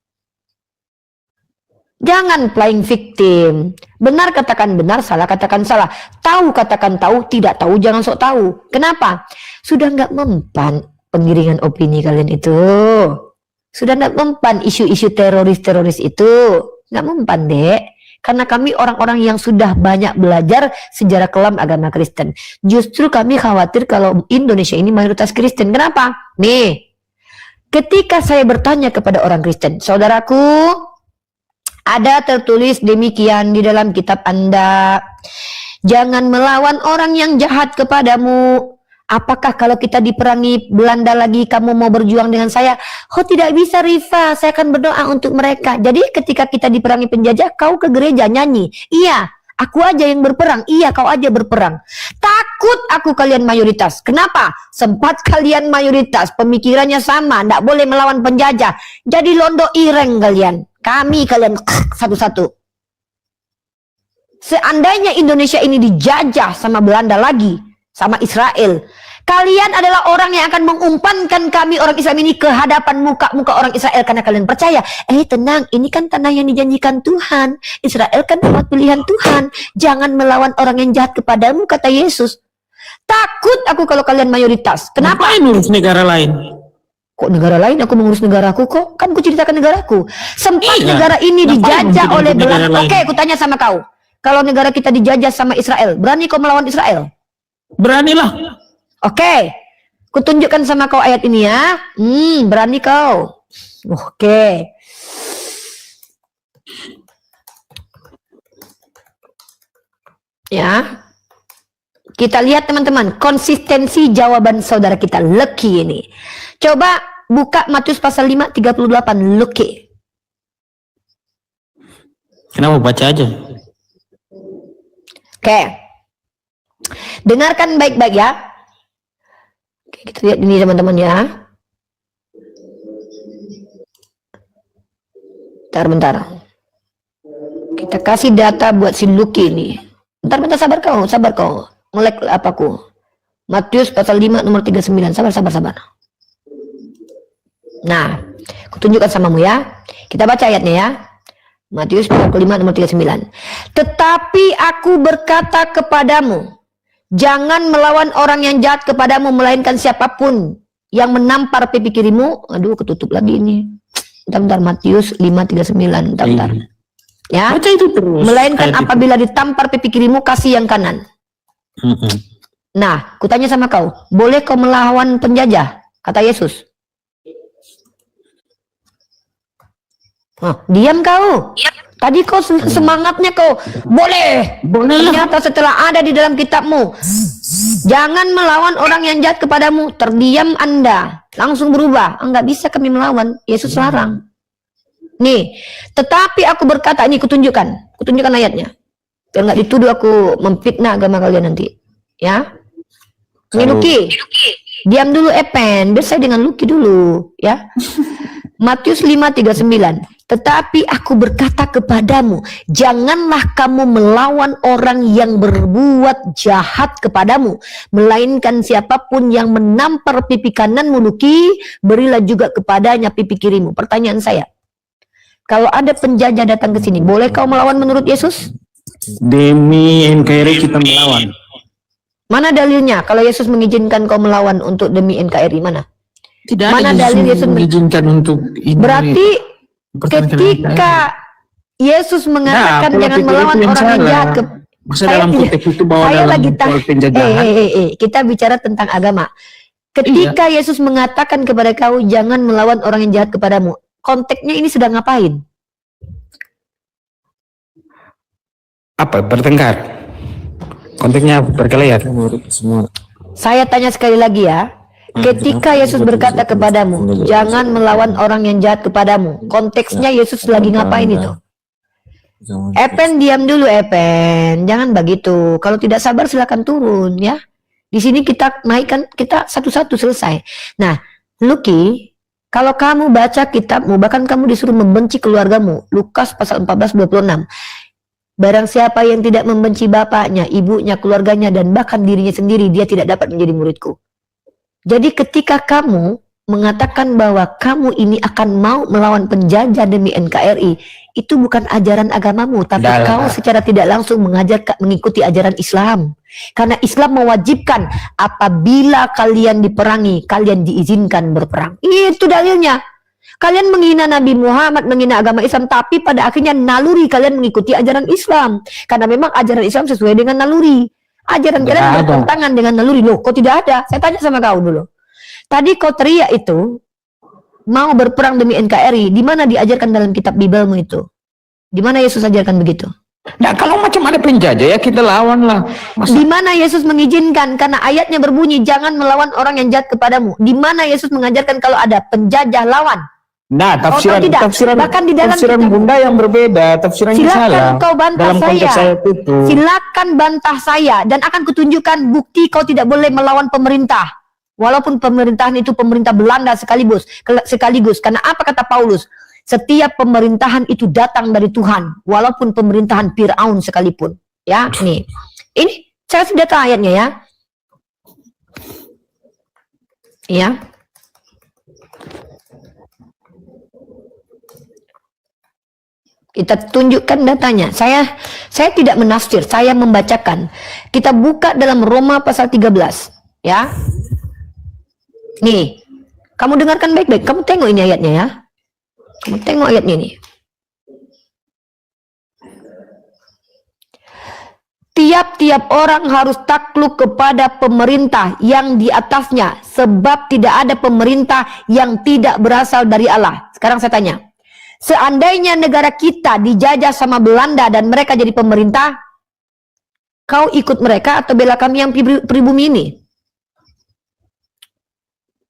Jangan playing victim. Benar katakan benar, salah katakan salah. Tahu katakan tahu, tidak tahu jangan sok tahu. Kenapa? Sudah nggak mempan penggiringan opini kalian itu. Sudah nggak mempan isu-isu teroris-teroris itu. Nggak mempan, Dek. Karena kami orang-orang yang sudah banyak belajar sejarah kelam agama Kristen. Justru kami khawatir kalau Indonesia ini mayoritas Kristen. Kenapa? Nih, ketika saya bertanya kepada orang Kristen, saudaraku, ada tertulis demikian di dalam kitab Anda. Jangan melawan orang yang jahat kepadamu. Apakah kalau kita diperangi Belanda lagi kamu mau berjuang dengan saya? Oh tidak bisa Rifa, saya akan berdoa untuk mereka. Jadi ketika kita diperangi penjajah, kau ke gereja nyanyi. Iya, aku aja yang berperang. Iya, kau aja berperang. Takut aku kalian mayoritas. Kenapa? Sempat kalian mayoritas, pemikirannya sama, tidak boleh melawan penjajah. Jadi londo ireng kalian. Kami kalian satu-satu. Seandainya Indonesia ini dijajah sama Belanda lagi, sama Israel, Kalian adalah orang yang akan mengumpankan kami orang Islam ini ke hadapan muka-muka orang Israel karena kalian percaya. Tenang, ini kan tanah yang dijanjikan Tuhan. Israel kan tempat pilihan Tuhan. Jangan melawan orang yang jahat kepadamu, kata Yesus. Takut aku kalau kalian mayoritas. Kenapa? Ngapain urus negara lain? Kok negara lain? Aku mengurus negaraku kok. Kan ku ceritakan negaraku. Sempat Iya. negara ini Ngapain dijajah kita oleh ikut negara Belanda. lain? Oke, aku tanya sama kau. Kalau negara kita dijajah sama Israel, berani kau melawan Israel? Beranilah. Oke, kutunjukkan sama kau ayat ini ya. Berani kau. Oke. Ya. Kita lihat teman-teman, konsistensi jawaban saudara kita, Lucky ini. Coba buka Matius pasal 5, 38, Lucky. Kenapa baca aja? Oke. Dengarkan baik-baik ya. Oke, kita lihat ini teman-teman ya. Bentar. Kita kasih data buat si Lucky ini. Bentar, sabar kau. Ngelek apaku. Matius pasal 5 nomor 39. Sabar. Nah, kutunjukkan samamu ya. Kita baca ayatnya ya. Matius 25 nomor 39. Tetapi aku berkata kepadamu, jangan melawan orang yang jahat kepadamu, melainkan siapapun yang menampar pipi kirimu. Aduh, ketutup lagi ini. Bentar, Matius 5:39. Bentar. Ya. Baca itu terus. Melainkan Ayat itu. apabila ditampar pipi kirimu, kasih yang kanan. Nah, kutanya sama kau, boleh kau melawan penjajah? Kata Yesus. Diam kau. Tadi kau semangatnya kau boleh. Ternyata setelah ada di dalam kitabmu, jangan melawan orang yang jahat kepadamu, terdiam Anda, langsung berubah. Enggak bisa kami melawan. Yesus larang. Nih, tetapi aku berkata, ini kutunjukkan ayatnya. Biar nggak dituduh aku memfitnah agama kalian nanti. Ya. Ini Lucky. Diam dulu Epen, biar saya dengan Lucky dulu, ya. Matius 5:39. Tetapi aku berkata kepadamu, janganlah kamu melawan orang yang berbuat jahat kepadamu, melainkan siapapun yang menampar pipi kananmu, Lucky, berilah juga kepadanya pipi kirimu. Pertanyaan saya, kalau ada penjajah datang ke sini, boleh kau melawan menurut Yesus? Demi NKRI kita melawan. Mana dalilnya? Kalau Yesus mengizinkan kau melawan untuk demi NKRI, mana? Tidak Mana ada dalil Yesus Yesus mengizinkan untuk ini. Berarti Pertanyaan ketika Yesus mengatakan pola jangan pikir melawan itu yang orang yang salah. jahat ke Masa dalam tidak- konteks itu bahwa saya dalam lagi soal penjajahan. kita bicara tentang agama. Ketika Yesus mengatakan kepada kau jangan melawan orang yang jahat kepadamu, konteksnya ini sedang ngapain? Apa? Bertengkar. Konteksnya berkelahi. Semua. Saya tanya sekali lagi ya. Ketika Yesus berkata kepadamu, jangan melawan orang yang jahat kepadamu. Konteksnya Yesus lagi ngapain itu? Epen, diam dulu Epen. Jangan begitu. Kalau tidak sabar silakan turun ya. Di sini kita naikkan, kita satu-satu selesai. Nah, Lucky, kalau kamu baca kitabmu, bahkan kamu disuruh membenci keluargamu. Lukas pasal 14:26. Barang siapa yang tidak membenci bapaknya, ibunya, keluarganya, dan bahkan dirinya sendiri, dia tidak dapat menjadi muridku. Jadi ketika kamu mengatakan bahwa kamu ini akan mau melawan penjajah demi NKRI, itu bukan ajaran agamamu, tapi kau secara tidak langsung mengikuti ajaran Islam. Karena Islam mewajibkan apabila kalian diperangi, kalian diizinkan berperang. Itu dalilnya. Kalian menghina Nabi Muhammad, menghina agama Islam, tapi pada akhirnya naluri kalian mengikuti ajaran Islam. Karena memang ajaran Islam sesuai dengan naluri. Ajaran kalian bertentangan dengan naluri. Loh, kok tidak ada? Saya tanya sama kau dulu. Tadi kau teriak itu, mau berperang demi NKRI, di mana diajarkan dalam kitab Bibelmu itu? Di mana Yesus ajarkan begitu? Nah, kalau macam ada penjajah ya kita lawan lah. Di mana Yesus mengizinkan? Karena ayatnya berbunyi, jangan melawan orang yang jahat kepadamu. Di mana Yesus mengajarkan kalau ada penjajah lawan? Nah, tafsiran Bahkan di dalam tafsiran kitab- Bunda yang berbeda, tafsirannya Silakan salah. kau bantah Dalam konteks saya. ayat itu. Silakan bantah saya dan akan kutunjukkan bukti kau tidak boleh melawan pemerintah. Walaupun pemerintahan itu pemerintah Belanda sekaligus. Karena apa kata Paulus? Setiap pemerintahan itu datang dari Tuhan, walaupun pemerintahan Firaun sekalipun. Ya, nih. Ini saya sudah tahu ayatnya ya. Ya. Kita tunjukkan datanya. Saya tidak menafsir, saya membacakan. Kita buka dalam Roma pasal 13, ya. Nih, kamu dengarkan baik-baik. Kamu tengok ini ayatnya ya. Kamu tengok ayatnya nih. Tiap-tiap orang harus takluk kepada pemerintah yang di atasnya, sebab tidak ada pemerintah yang tidak berasal dari Allah. Sekarang saya tanya, seandainya negara kita dijajah sama Belanda dan mereka jadi pemerintah, kau ikut mereka atau bela kami yang pribumi ini?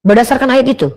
Berdasarkan ayat itu.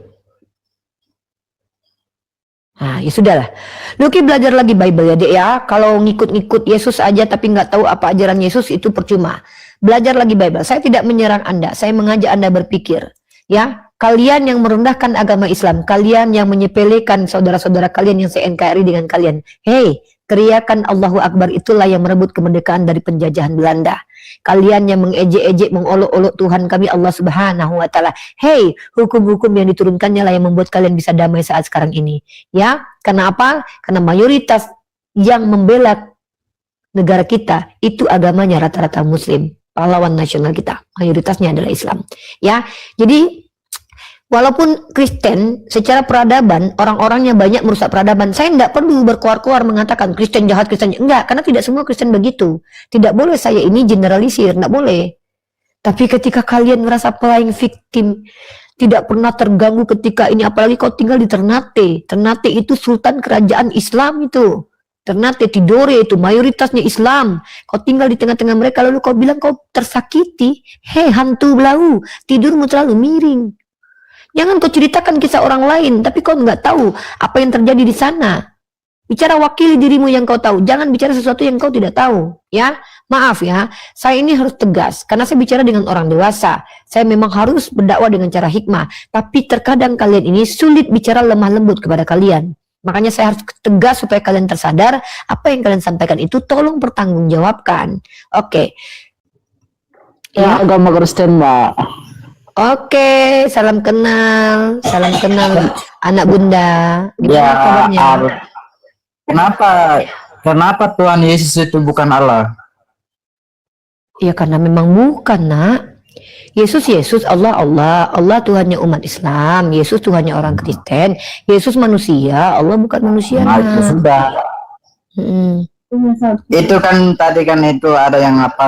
Nah, ya sudahlah. Luki belajar lagi Bible ya, Dek ya. Kalau ngikut-ngikut Yesus aja tapi nggak tahu apa ajaran Yesus, itu percuma. Belajar lagi Bible. Saya tidak menyerang Anda, saya mengajak Anda berpikir. Ya, kalian yang merendahkan agama Islam, kalian yang menyepelekan saudara-saudara kalian yang se-NKRI dengan kalian. Hei, teriakan Allahu Akbar itulah yang merebut kemerdekaan dari penjajahan Belanda. Kalian yang mengejek-ejek, mengolok-olok Tuhan kami Allah Subhanahu wa taala. Hei, hukum-hukum yang diturunkannya lah yang membuat kalian bisa damai saat sekarang ini. Ya, karena apa? Karena mayoritas yang membela negara kita itu agamanya rata-rata Muslim. Pahlawan nasional kita mayoritasnya adalah Islam. Ya, jadi walaupun Kristen secara peradaban orang-orangnya banyak merusak peradaban, saya tidak perlu berkoar-koar mengatakan Kristen jahat, Kristen enggak, karena tidak semua Kristen begitu. Tidak boleh saya ini generalisir, tidak boleh. Tapi ketika kalian merasa playing victim, tidak pernah terganggu ketika ini, apalagi kau tinggal di Ternate. Ternate itu sultan kerajaan Islam itu. Ternate, Tidore itu mayoritasnya Islam. Kau tinggal di tengah-tengah mereka lalu kau bilang kau tersakiti. Hei hantu belau, tidurmu terlalu miring. Jangan kau ceritakan kisah orang lain, tapi kau nggak tahu apa yang terjadi di sana. Bicara wakili dirimu yang kau tahu, jangan bicara sesuatu yang kau tidak tahu. Ya, maaf ya, saya ini harus tegas karena saya bicara dengan orang dewasa. Saya memang harus berdakwah dengan cara hikmah, tapi terkadang kalian ini sulit bicara lemah lembut kepada kalian. Makanya saya harus tegas supaya kalian tersadar apa yang kalian sampaikan itu tolong pertanggungjawabkan. Oke. Ya, agama Kristen, Mbak. Oke, salam kenal anak bunda. Gimana kabarnya? Kenapa Tuhan Yesus itu bukan Allah? Ya karena memang bukan, nak. Yesus Allah Tuhannya umat Islam, Yesus Tuhannya orang Kristen, Yesus manusia, Allah bukan manusia. Nah, itu sudah. Itu kan tadi kan itu ada yang apa,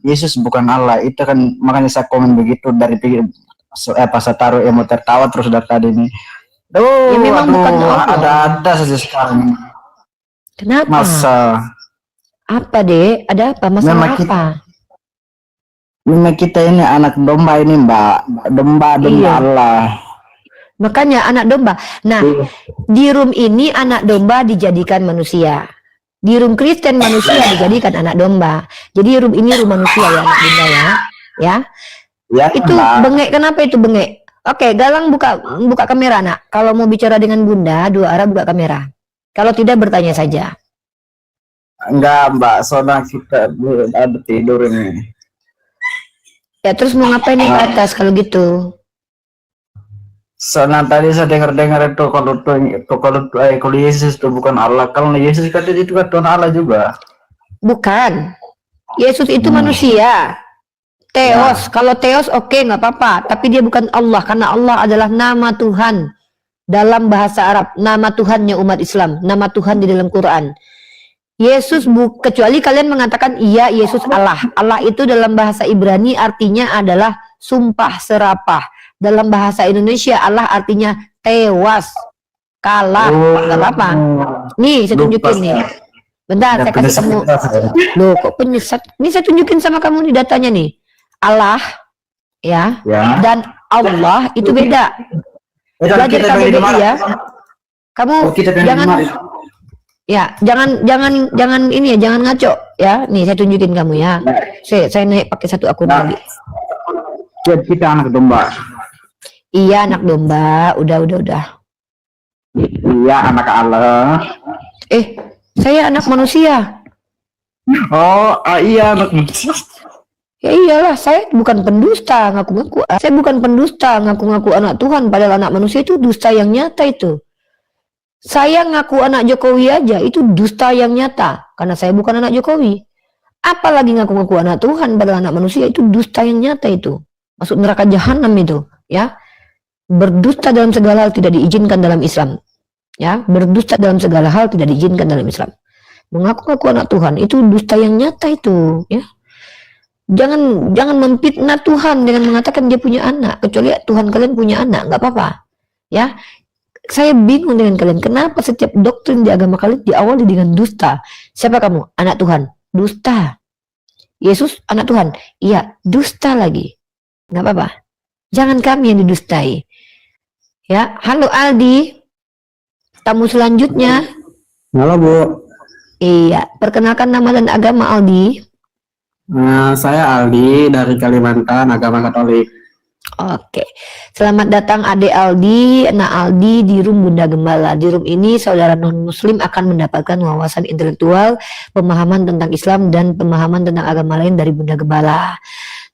Yesus bukan Allah, itu kan makanya saya komen begitu dari pikir pas saya taruh emo tertawa terus dari tadi ini. Ya, memang bukan Allah. Ada saja sekarang. Kenapa? Masa apa deh? Ada apa? Masalah memang apa? Memang kita ini anak domba ini, Mbak. Domba Iya. Allah. Makanya anak domba. Nah, di room ini anak domba dijadikan manusia. Di room Kristen manusia dijadikan anak domba. Jadi room ini room manusia ya, anak bunda ya. Ya. Ya, Itu Mbak. bengek, kenapa itu bengek? Oke, Galang buka kamera, nak. Kalau mau bicara dengan bunda, dua arah buka kamera. Kalau tidak bertanya saja. Enggak, Mbak. Soalnya kita ada tidur ini. Ya terus mau ngapain yang ke atas kalau gitu? Soalnya tadi saya dengar itu kalau Yesus itu bukan Allah, kalau Yesus kan itu kan Tuhan Allah juga. Bukan. Yesus itu manusia. Theos. Kalau Theos oke, nggak apa-apa. Tapi dia bukan Allah karena Allah adalah nama Tuhan dalam bahasa Arab. Nama Tuhannya umat Islam. Nama Tuhan di dalam Quran. Yesus kecuali kalian mengatakan iya Yesus Allah. Allah itu dalam bahasa Ibrani artinya adalah sumpah serapah. Dalam bahasa Indonesia Allah artinya tewas, kalah, nggak apa-apa. Nih saya tunjukin nih. Bentar saya kasih kamu. Loh kok penyesat? Ini saya tunjukin sama kamu nih datanya nih. Allah ya. Dan Allah itu beda. Belajar KBBI ya. Kamu jangan ya, jangan ini ya, jangan ngaco ya. Nih saya tunjukin kamu ya. Saya naik pakai satu akun lagi. Kita anak domba. Iya anak domba, udah. Iya anak Allah. Saya anak manusia. Oh, iya anak manusia. Ya iyalah, saya bukan pendusta ngaku-ngaku. Saya bukan pendusta ngaku-ngaku anak Tuhan padahal anak manusia itu dusta yang nyata itu. Saya ngaku anak Jokowi aja itu dusta yang nyata karena saya bukan anak Jokowi. Apalagi ngaku-ngaku anak Tuhan padahal anak manusia itu dusta yang nyata itu. Masuk neraka jahanam itu, ya. Berdusta dalam segala hal tidak diizinkan dalam Islam. Ya, berdusta dalam segala hal tidak diizinkan dalam Islam. Mengaku-ngaku anak Tuhan itu dusta yang nyata itu, ya. Jangan memfitnah Tuhan dengan mengatakan dia punya anak, kecuali Tuhan kalian punya anak, nggak apa-apa. Ya, saya bingung dengan kalian. Kenapa setiap doktrin di agama kalian diawali dengan dusta? Siapa kamu? Anak Tuhan, dusta. Yesus anak Tuhan, iya, dusta lagi. Nggak apa-apa. Jangan kami yang didustai. Ya, halo Aldi, tamu selanjutnya. Halo Bu, Iya, perkenalkan nama dan agama Aldi. saya Aldi dari Kalimantan, agama Katolik. Oke, selamat datang Ade Aldi, Nak Aldi di room Bunda Gembala. Di room ini saudara non-muslim akan mendapatkan wawasan intelektual, pemahaman tentang Islam dan pemahaman tentang agama lain dari Bunda Gembala.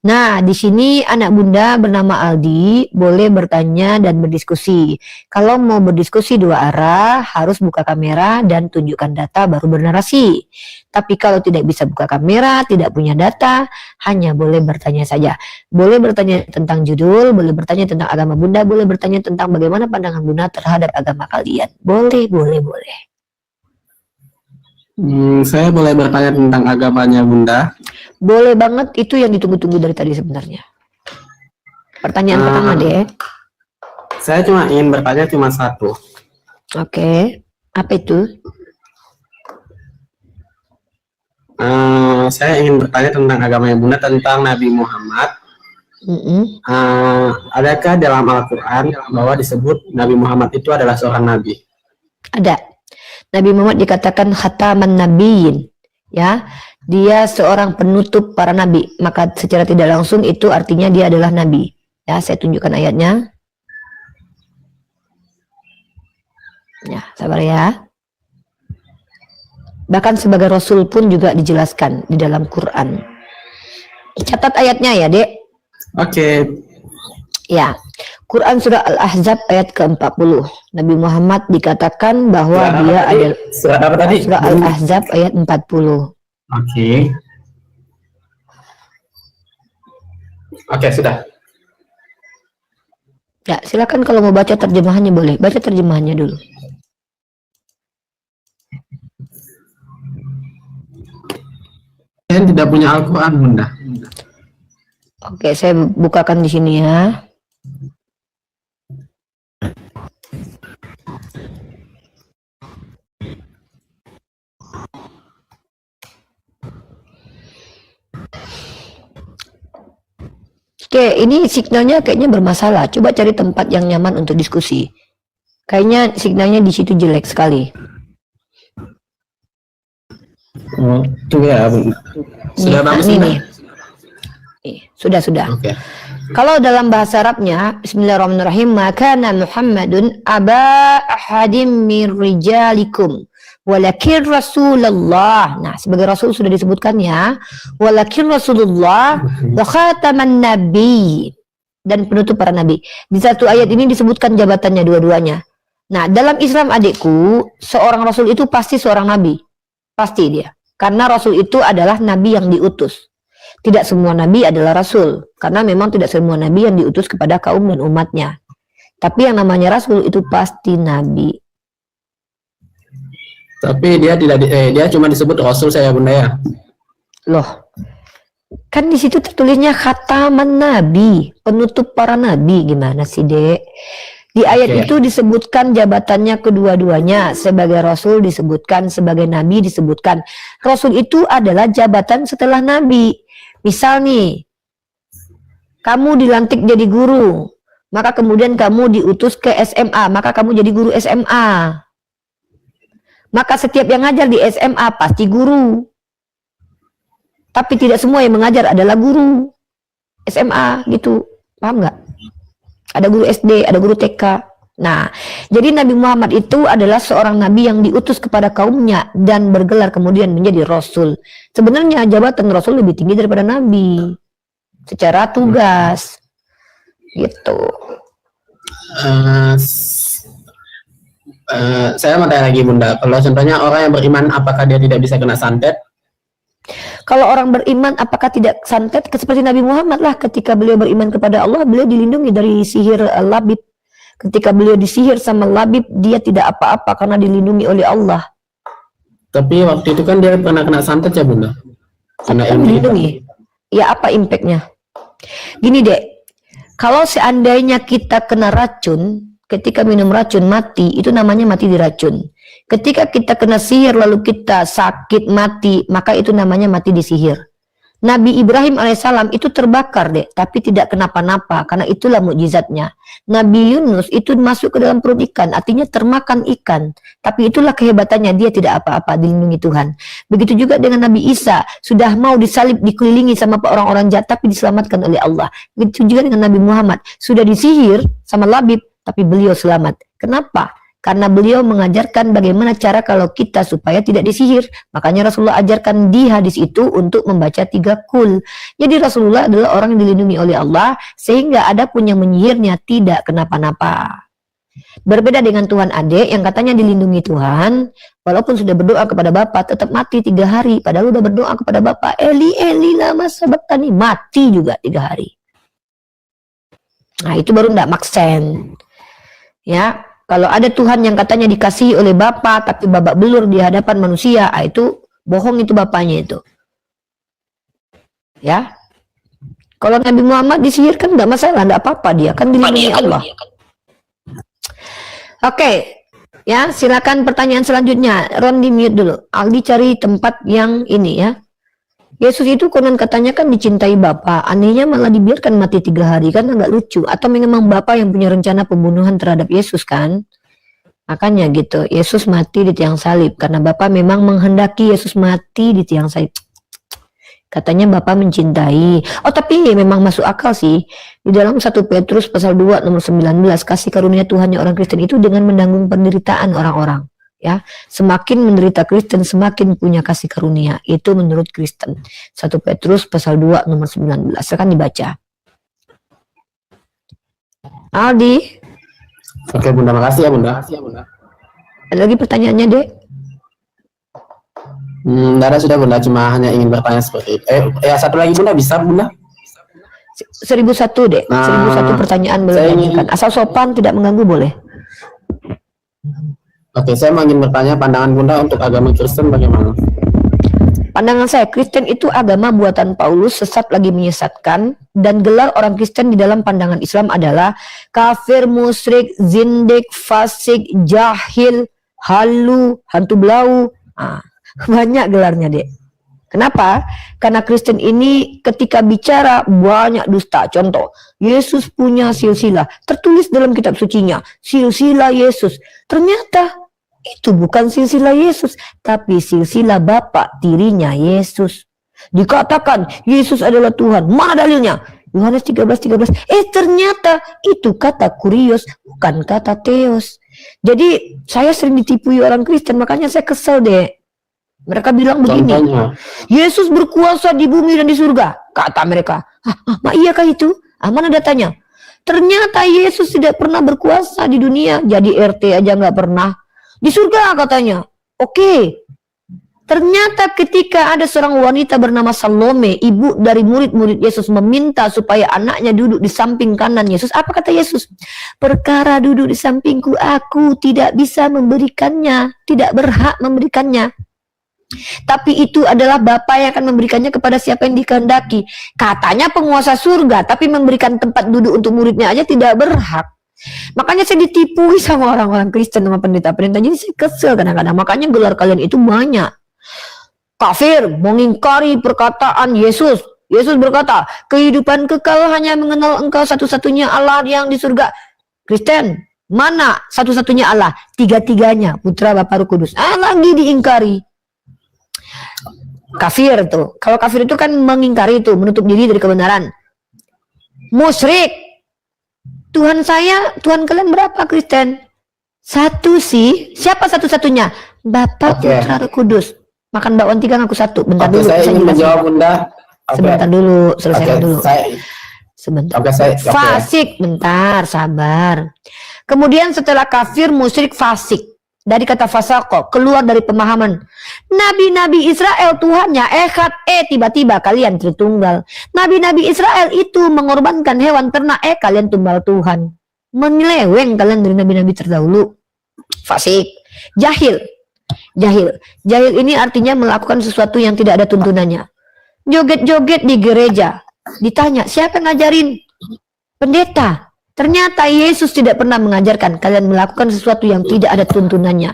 Nah, di sini anak Bunda bernama Aldi boleh bertanya dan berdiskusi. Kalau mau berdiskusi dua arah, harus buka kamera dan tunjukkan data baru bernarasi. Tapi kalau tidak bisa buka kamera, tidak punya data, hanya boleh bertanya saja. Boleh bertanya tentang judul, boleh bertanya tentang agama Bunda, boleh bertanya tentang bagaimana pandangan Bunda terhadap agama kalian. Boleh. Saya boleh bertanya tentang agamanya Bunda. Boleh banget, itu yang ditunggu-tunggu dari tadi sebenarnya. Pertanyaan pertama deh. Saya cuma ingin bertanya cuma satu. Oke, apa itu? Saya ingin bertanya tentang agamanya Bunda tentang Nabi Muhammad. Adakah dalam Al-Quran bahwa disebut Nabi Muhammad itu adalah seorang nabi? Ada. Nabi Muhammad dikatakan khataman nabiyyin, ya. Dia seorang penutup para nabi, maka secara tidak langsung itu artinya dia adalah nabi. Ya, saya tunjukkan ayatnya. Ya, sabar ya. Bahkan sebagai rasul pun juga dijelaskan di dalam Quran. Catat ayatnya ya, Dek. Oke. Ya. Quran surah Al-Ahzab ayat ke-40. Nabi Muhammad dikatakan bahwa dia adalah Surat apa tadi? surah Al-Ahzab ayat 40. Oke. Oke, sudah. Ya, silakan kalau mau baca terjemahannya boleh. Baca terjemahannya dulu. Saya tidak punya Al-Quran Bunda. Oke, saya bukakan di sini ya. Oke, ini signalnya kayaknya bermasalah. Coba cari tempat yang nyaman untuk diskusi. Kayaknya signalnya di situ jelek sekali. Oh, itu ya Bunda. Sudah bagus nih, Bunda? nih. Sudah. Oke. Kalau dalam bahasa Arabnya, Bismillahirrahmanirrahim, maka Muhammadun aba ahadim min rijalikum walakin Rasulullah. Nah, sebagai Rasul sudah disebutkan ya. Walakin Rasulullah wa khataman nabi, dan penutup para nabi. Di satu ayat ini disebutkan jabatannya dua-duanya. Nah, dalam Islam adikku, seorang Rasul itu pasti seorang nabi. Pasti dia. Karena Rasul itu adalah nabi yang diutus. Tidak semua nabi adalah rasul, karena memang tidak semua nabi yang diutus kepada kaum dan umatnya. Tapi yang namanya rasul itu pasti nabi. Tapi dia tidak dia cuma disebut Rasul saya Bunda ya. Loh, kan di situ tertulisnya khataman nabi, penutup para nabi. Gimana sih, Dek? Di ayat itu disebutkan jabatannya kedua-duanya. Sebagai rasul disebutkan, sebagai nabi disebutkan. Rasul itu adalah jabatan setelah nabi. Misal nih, kamu dilantik jadi guru, maka kemudian kamu diutus ke SMA, maka kamu jadi guru SMA. Maka setiap yang ngajar di SMA pasti guru. Tapi tidak semua yang mengajar adalah guru SMA gitu. Paham nggak? Ada guru SD, ada guru TK. Nah, jadi Nabi Muhammad itu adalah seorang nabi yang diutus kepada kaumnya dan bergelar kemudian menjadi rasul. Sebenarnya jabatan rasul lebih tinggi daripada nabi. secara tugas. Gitu. Saya mau tanya lagi Bunda, kalau contohnya orang yang beriman apakah dia tidak bisa kena santet? Kalau orang beriman apakah tidak santet? Seperti Nabi Muhammad lah, ketika beliau beriman kepada Allah, beliau dilindungi dari sihir labib. Ketika beliau disihir sama labib, dia tidak apa-apa karena dilindungi oleh Allah. Tapi waktu itu kan dia pernah kena santet ya Bunda? Karena ilmu Dilindungi. Ya, apa impactnya? Gini dek, kalau seandainya kita kena racun, ketika minum racun mati, itu namanya mati diracun. Ketika kita kena sihir lalu kita sakit mati, maka itu namanya mati disihir. Nabi Ibrahim alaihissalam itu terbakar deh, tapi tidak kenapa-napa, karena itulah mukjizatnya. Nabi Yunus itu masuk ke dalam perut ikan, artinya termakan ikan, tapi itulah kehebatannya, dia tidak apa-apa, dilindungi Tuhan. Begitu juga dengan Nabi Isa, sudah mau disalib, dikelilingi sama orang-orang jahat, tapi diselamatkan oleh Allah. Begitu juga dengan Nabi Muhammad, sudah disihir sama labib, tapi beliau selamat. Kenapa? Karena beliau mengajarkan bagaimana cara kalau kita supaya tidak disihir. Makanya Rasulullah ajarkan di hadis itu untuk membaca 3 kul. Jadi Rasulullah adalah orang yang dilindungi oleh Allah, sehingga ada pun yang menyihirnya tidak kenapa-napa. Berbeda dengan Tuhan Ade yang katanya dilindungi Tuhan, walaupun sudah berdoa kepada Bapak tetap mati 3 hari. Padahal sudah berdoa kepada Bapak, Eli Eli lama sabaqtani, mati juga 3 hari. Nah itu baru tidak make sense. Ya. Kalau ada Tuhan yang katanya dikasihi oleh Bapa, tapi babak belur di hadapan manusia, itu bohong, itu bapaknya itu. Ya. Kalau Nabi Muhammad disihirkan nggak masalah, nggak apa-apa, dia kan dilindungi Allah. Oke. Ya, silakan pertanyaan selanjutnya. Ron di mute dulu. Aldi cari tempat yang ini ya. Yesus itu konon katanya kan dicintai Bapa, anehnya malah dibiarkan mati 3 hari, kan nggak lucu. Atau memang Bapa yang punya rencana pembunuhan terhadap Yesus kan? Makanya gitu, Yesus mati di tiang salib karena Bapa memang menghendaki Yesus mati di tiang salib. Katanya Bapa mencintai. Oh tapi memang masuk akal sih. Di dalam 1 Petrus pasal 2 nomor 19, kasih karunia Tuhannya orang Kristen itu dengan menanggung penderitaan orang-orang. Ya, semakin menderita Kristen semakin punya kasih karunia, itu menurut Kristen. 1 Petrus pasal 2 nomor 19, silakan dibaca. Aldi. Oke Bunda, makasih ya Bunda. Ada lagi pertanyaannya Dek? Tidak ada, sudah Bunda, cuma hanya ingin bertanya seperti itu. Ya satu lagi Bunda, bisa Bunda? 1001 Dek, 1001 pertanyaan boleh ditanyakan. Asal sopan, tidak mengganggu boleh. Oke, saya ingin bertanya pandangan Bunda untuk agama Kristen bagaimana? Pandangan saya, Kristen itu agama buatan Paulus, sesat lagi menyesatkan, dan gelar orang Kristen di dalam pandangan Islam adalah kafir, musyrik, zindik, fasik, jahil, halu, hantu belau. Banyak gelarnya Dek. Kenapa? Karena Kristen ini ketika bicara banyak dusta. Contoh, Yesus punya silsilah, tertulis dalam kitab sucinya, silsilah Yesus. Ternyata itu bukan silsilah Yesus, tapi silsilah Bapa tirinya Yesus. Dikatakan Yesus adalah Tuhan. Mana dalilnya? Yohanes 13:13. Ternyata itu kata kurios, bukan kata theos. Jadi saya sering ditipui orang Kristen, makanya saya kesel deh. Mereka bilang begini, Contohnya? Yesus berkuasa di bumi dan di surga. Kata mereka, iyakah itu? Mana datanya? Ternyata Yesus tidak pernah berkuasa di dunia, jadi RT aja nggak pernah. Di surga katanya. Oke. Ternyata ketika ada seorang wanita bernama Salome, ibu dari murid-murid Yesus, meminta supaya anaknya duduk di samping kanan Yesus. Apa kata Yesus? Perkara duduk di sampingku, aku tidak bisa memberikannya, tidak berhak memberikannya. Tapi itu adalah Bapa yang akan memberikannya kepada siapa yang dikehendaki. Katanya penguasa surga, tapi memberikan tempat duduk untuk muridnya aja tidak berhak. Makanya saya ditipui sama orang-orang Kristen, sama pendeta-pendeta. Jadi saya kesel kadang-kadang. Makanya gelar kalian itu banyak. Kafir mengingkari perkataan Yesus. Yesus berkata, kehidupan kekal hanya mengenal Engkau satu-satunya Allah yang di surga. Kristen, mana satu-satunya Allah? Tiga-tiganya, Putra, Bapa, Roh Kudus. Lagi diingkari. Kafir tuh. Kalau kafir itu kan mengingkari itu, menutup diri dari kebenaran. Musyrik. Tuhan saya, Tuhan kalian berapa Kristen? Satu sih. Siapa satu-satunya? Bapa, Putra, Roh Kudus. Makan bakwan 3 ngaku 1. Bentar dulu. Saya ingin menjawab Bunda. Sebentar dulu, selesaikan Oke, dulu. saya Sebentar. oke saya oke. Fasik, bentar, sabar. Kemudian setelah kafir, musyrik, fasik. Dari kata fasako, keluar dari pemahaman. Nabi-nabi Israel Tuhannya ehad, tiba-tiba kalian Tritunggal. Nabi-nabi Israel itu mengorbankan hewan ternak, kalian tumbal Tuhan. Menyeleweng kalian dari nabi-nabi terdahulu. Fasik. Jahil. Jahil ini artinya melakukan sesuatu yang tidak ada tuntunannya. Joget-joget di gereja. Ditanya, siapa yang ngajarin? Pendeta. Ternyata Yesus tidak pernah mengajarkan kalian melakukan sesuatu yang tidak ada tuntunannya.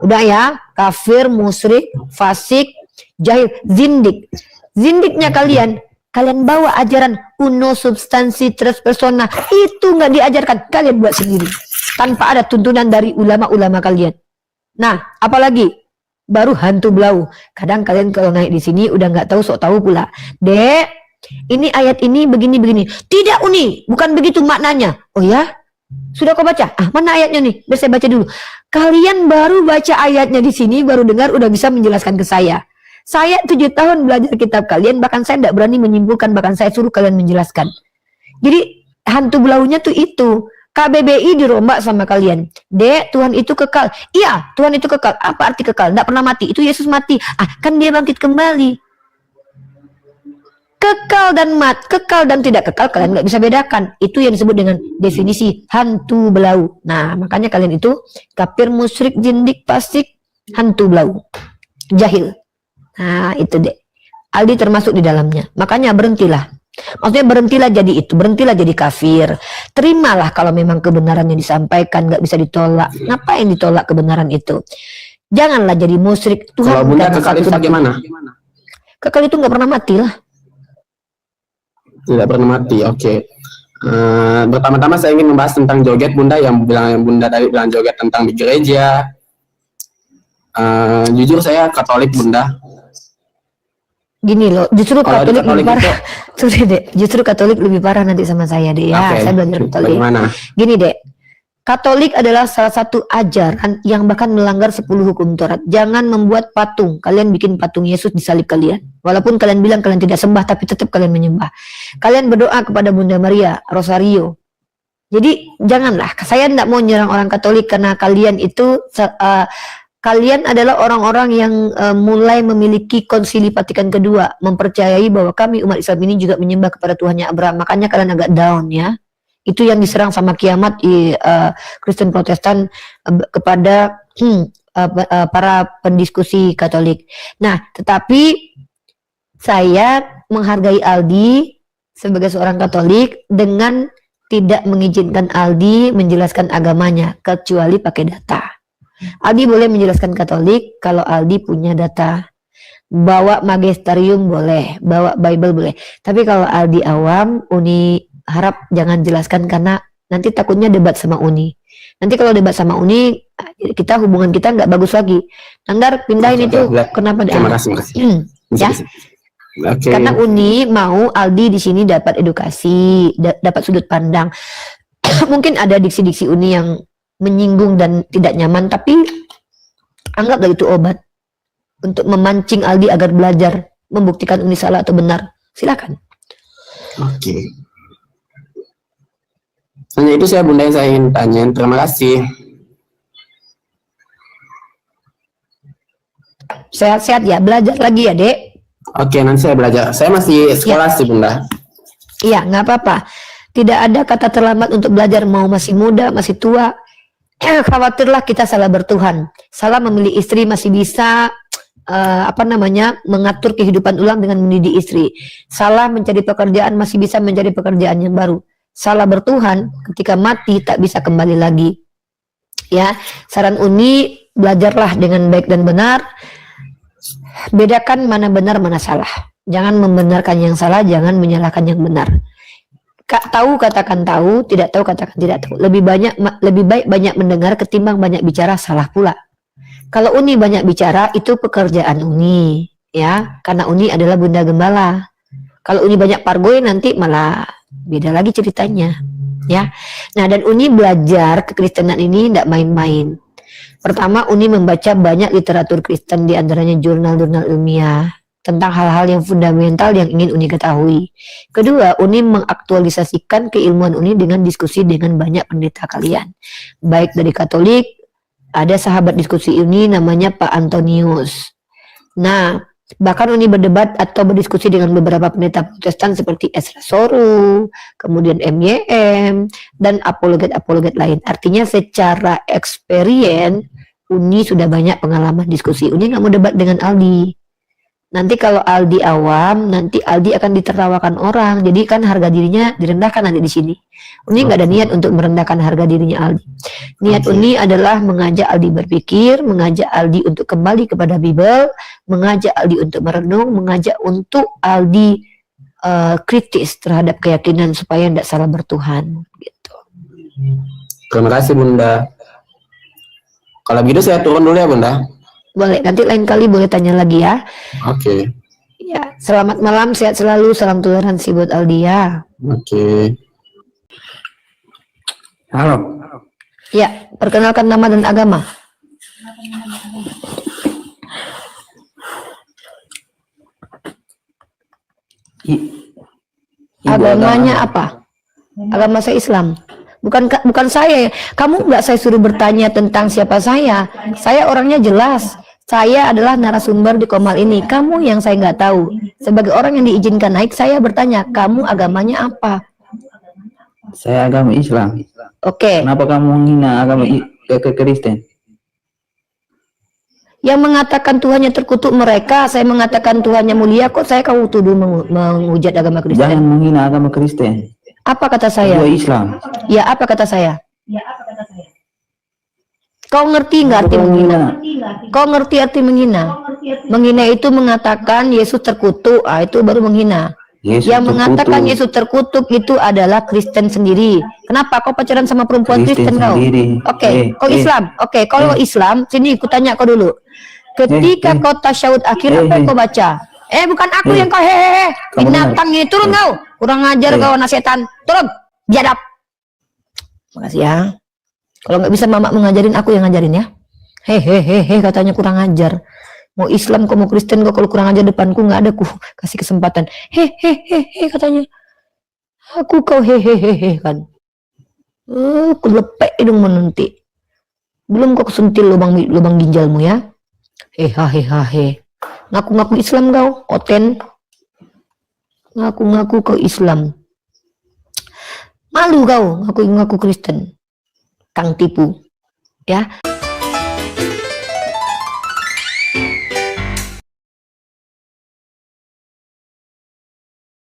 Udah ya, kafir, musyrik, fasik, jahil, zindik. Zindiknya kalian bawa ajaran uno substansi tres persona. Itu nggak diajarkan, kalian buat sendiri. Tanpa ada tuntunan dari ulama-ulama kalian. Nah, apalagi? Baru hantu belau. Kadang kalian kalau naik di sini udah nggak tahu, sok tahu pula. Dek, ini ayat ini begini-begini. Tidak Uni, bukan begitu maknanya. Oh ya? Sudah kau baca? Mana ayatnya nih? Biar saya baca dulu. Kalian baru baca ayatnya di sini, baru dengar udah bisa menjelaskan ke saya. Saya 7 tahun belajar kitab kalian, bahkan saya tidak berani menyimpulkan, bahkan saya suruh kalian menjelaskan. Jadi hantu belaunya tuh itu. KBBI dirombak sama kalian. Dek, Tuhan itu kekal. Iya, Tuhan itu kekal. Apa arti kekal? Tidak pernah mati. Itu Yesus mati. Kan dia bangkit kembali. Kekal dan tidak kekal kalian nggak bisa bedakan. Itu yang disebut dengan definisi hantu belau. Nah, makanya kalian itu kafir, musyrik, jindik, fasik, hantu belau, jahil. Nah, itu deh. Aldi termasuk di dalamnya. Makanya berhentilah. Maksudnya berhentilah jadi itu, berhentilah jadi kafir. Terimalah kalau memang kebenaran yang disampaikan nggak bisa ditolak. Ngapain ditolak kebenaran itu? Janganlah jadi musyrik. Tuhan Kalau Bunda kekal itu bagaimana? Kekal itu nggak pernah mati lah. Tidak pernah mati, oke. Pertama-tama saya ingin membahas tentang joget Bunda, yang Bunda tadi bilang joget tentang di gereja. Jujur saya Katolik Bunda. Gini loh, justru Kalau di Katolik lebih Katolik parah. Sorry dek, justru Katolik lebih parah nanti sama saya deh ya. Oke, Saya belajar Katolik. bagaimana? Gini dek, Katolik adalah salah satu ajaran yang bahkan melanggar 10 hukum Taurat. Jangan membuat patung. Kalian bikin patung Yesus di salib kalian. Walaupun kalian bilang kalian tidak sembah, tapi tetap kalian menyembah. Kalian berdoa kepada Bunda Maria, Rosario. Jadi janganlah. Saya tidak mau menyerang orang Katolik karena kalian itu kalian adalah orang-orang yang mulai memiliki konsili Vatikan kedua, mempercayai bahwa kami umat Islam ini juga menyembah kepada Tuhannya Abraham. Makanya kalian agak down ya. Itu yang diserang sama kiamat Kristen Protestan kepada para pendiskusi Katolik. Nah, tetapi saya menghargai Aldi sebagai seorang Katolik dengan tidak mengizinkan Aldi menjelaskan agamanya kecuali pakai data. Aldi boleh menjelaskan Katolik kalau Aldi punya data. Bawa magisterium boleh, bawa Bible boleh. Tapi kalau Aldi awam, Uni harap jangan jelaskan karena nanti takutnya debat sama Uni. Nanti kalau debat sama Uni, hubungan kita nggak bagus lagi. Nandar pindahin itu. Kenapa? Terima kasih. Ya. Okay. Karena Uni mau Aldi di sini dapat edukasi, dapat sudut pandang. Mungkin ada diksi-diksi Uni yang menyinggung dan tidak nyaman, tapi anggaplah itu obat untuk memancing Aldi agar belajar, membuktikan Uni salah atau benar. Silakan. Oke. Hanya itu saya Bunda yang saya ingin tanya. Terima kasih. Sehat-sehat ya, belajar lagi ya dek. Oke, nanti saya belajar. Saya masih sekolah sih Bunda. Iya, nggak apa-apa. Tidak ada kata terlambat untuk belajar, mau masih muda, masih tua. Khawatirlah kita salah bertuhan, salah memilih istri, masih bisa mengatur kehidupan ulang dengan mendidik istri. Salah mencari pekerjaan, masih bisa mencari pekerjaan yang baru. Salah bertuhan, ketika mati tak bisa kembali lagi. Ya, saran Uni, belajarlah dengan baik dan benar. Bedakan mana benar, mana salah. Jangan membenarkan yang salah, jangan menyalahkan yang benar. Tahu katakan tahu, tidak tahu katakan tidak tahu. Lebih baik banyak mendengar ketimbang banyak bicara, salah pula. Kalau Uni banyak bicara, itu pekerjaan Uni, ya, karena Uni adalah Bunda Gembala. Kalau Uni banyak pargoy, nanti malah beda lagi ceritanya, ya. Nah, dan Uni belajar kekristenan ini tidak main-main. Pertama, Uni membaca banyak literatur Kristen, diantaranya jurnal-jurnal ilmiah. tentang hal-hal yang fundamental yang ingin Uni ketahui. Kedua, Uni mengaktualisasikan keilmuan Uni dengan diskusi dengan banyak pendeta kalian. Baik dari Katolik, ada sahabat diskusi Uni namanya Pak Antonius. Nah, bahkan Uni berdebat atau berdiskusi dengan beberapa pendeta Protestan seperti Ezra Soru, kemudian MYM, dan apologet-apologet lain. Artinya secara experience, Uni sudah banyak pengalaman diskusi. Uni nggak mau debat dengan Aldi. Nanti kalau Aldi awam, nanti Aldi akan ditertawakan orang. Jadi kan harga dirinya direndahkan nanti di sini. Uni nggak ada niat untuk merendahkan harga dirinya Aldi. Niat Uni adalah mengajak Aldi berpikir, mengajak Aldi untuk kembali kepada Bible, mengajak Aldi untuk merenung, mengajak untuk Aldi kritis terhadap keyakinan supaya tidak salah bertuhan. Gitu. Terima kasih Bunda. Kalau begitu saya turun dulu ya Bunda. Boleh, nanti lain kali boleh tanya lagi ya. Oke. Ya, selamat malam, sehat selalu, salam toleransi buat Aldi ya. Oke. Halo. Ya, perkenalkan nama dan agama. Agamanya apa? Agama saya Islam. Bukan saya. Kamu nggak saya suruh bertanya tentang siapa saya. Saya orangnya jelas. Saya adalah narasumber di Komal ini. Kamu yang saya nggak tahu. Sebagai orang yang diizinkan naik, saya bertanya, kamu agamanya apa? Saya agama Islam. Oke. Kenapa kamu menghina agama Kristen? Yang mengatakan Tuhannya terkutuk mereka, saya mengatakan Tuhannya mulia, kok saya kamu tuduh menghujat agama Kristen? Jangan menghina agama Kristen. Apa kata saya? Dua Islam. Ya, apa kata saya? Kau ngerti nggak arti menghina? Kau ngerti arti menghina? Menghina itu mengatakan Yesus terkutuk, itu baru menghina. Yesus Yang mengatakan terkutuk. Yesus terkutuk itu adalah Kristen sendiri. Kenapa kau pacaran sama perempuan Kristen kau? sendiri. Oke, kau Islam. Oke, kalau Islam, sini aku tanya kau dulu. Ketika kau tasyahud akhir, apa yang kau baca? Bukan aku yang kau hehehe. Binatang ini turun kau. Kurang ajar kau anak setan. Turun. Biadab. Makasih ya. Kalau nggak bisa mama mengajarin, aku yang ngajarin ya. Hehehe katanya kurang ajar. Mau Islam kau mau Kristen kau, kalau kurang ajar depanku nggak ada, ku kasih kesempatan. Hehehe katanya. Aku kau hehehe kan. Ku lepek hidung menunti. Belum kau kesentil lubang ginjalmu ya. Hehehe. Ngaku-ngaku Islam kau, oten. Ngaku-ngaku kau Islam. Malu kau ngaku-ngaku Kristen. Kang tipu. Ya.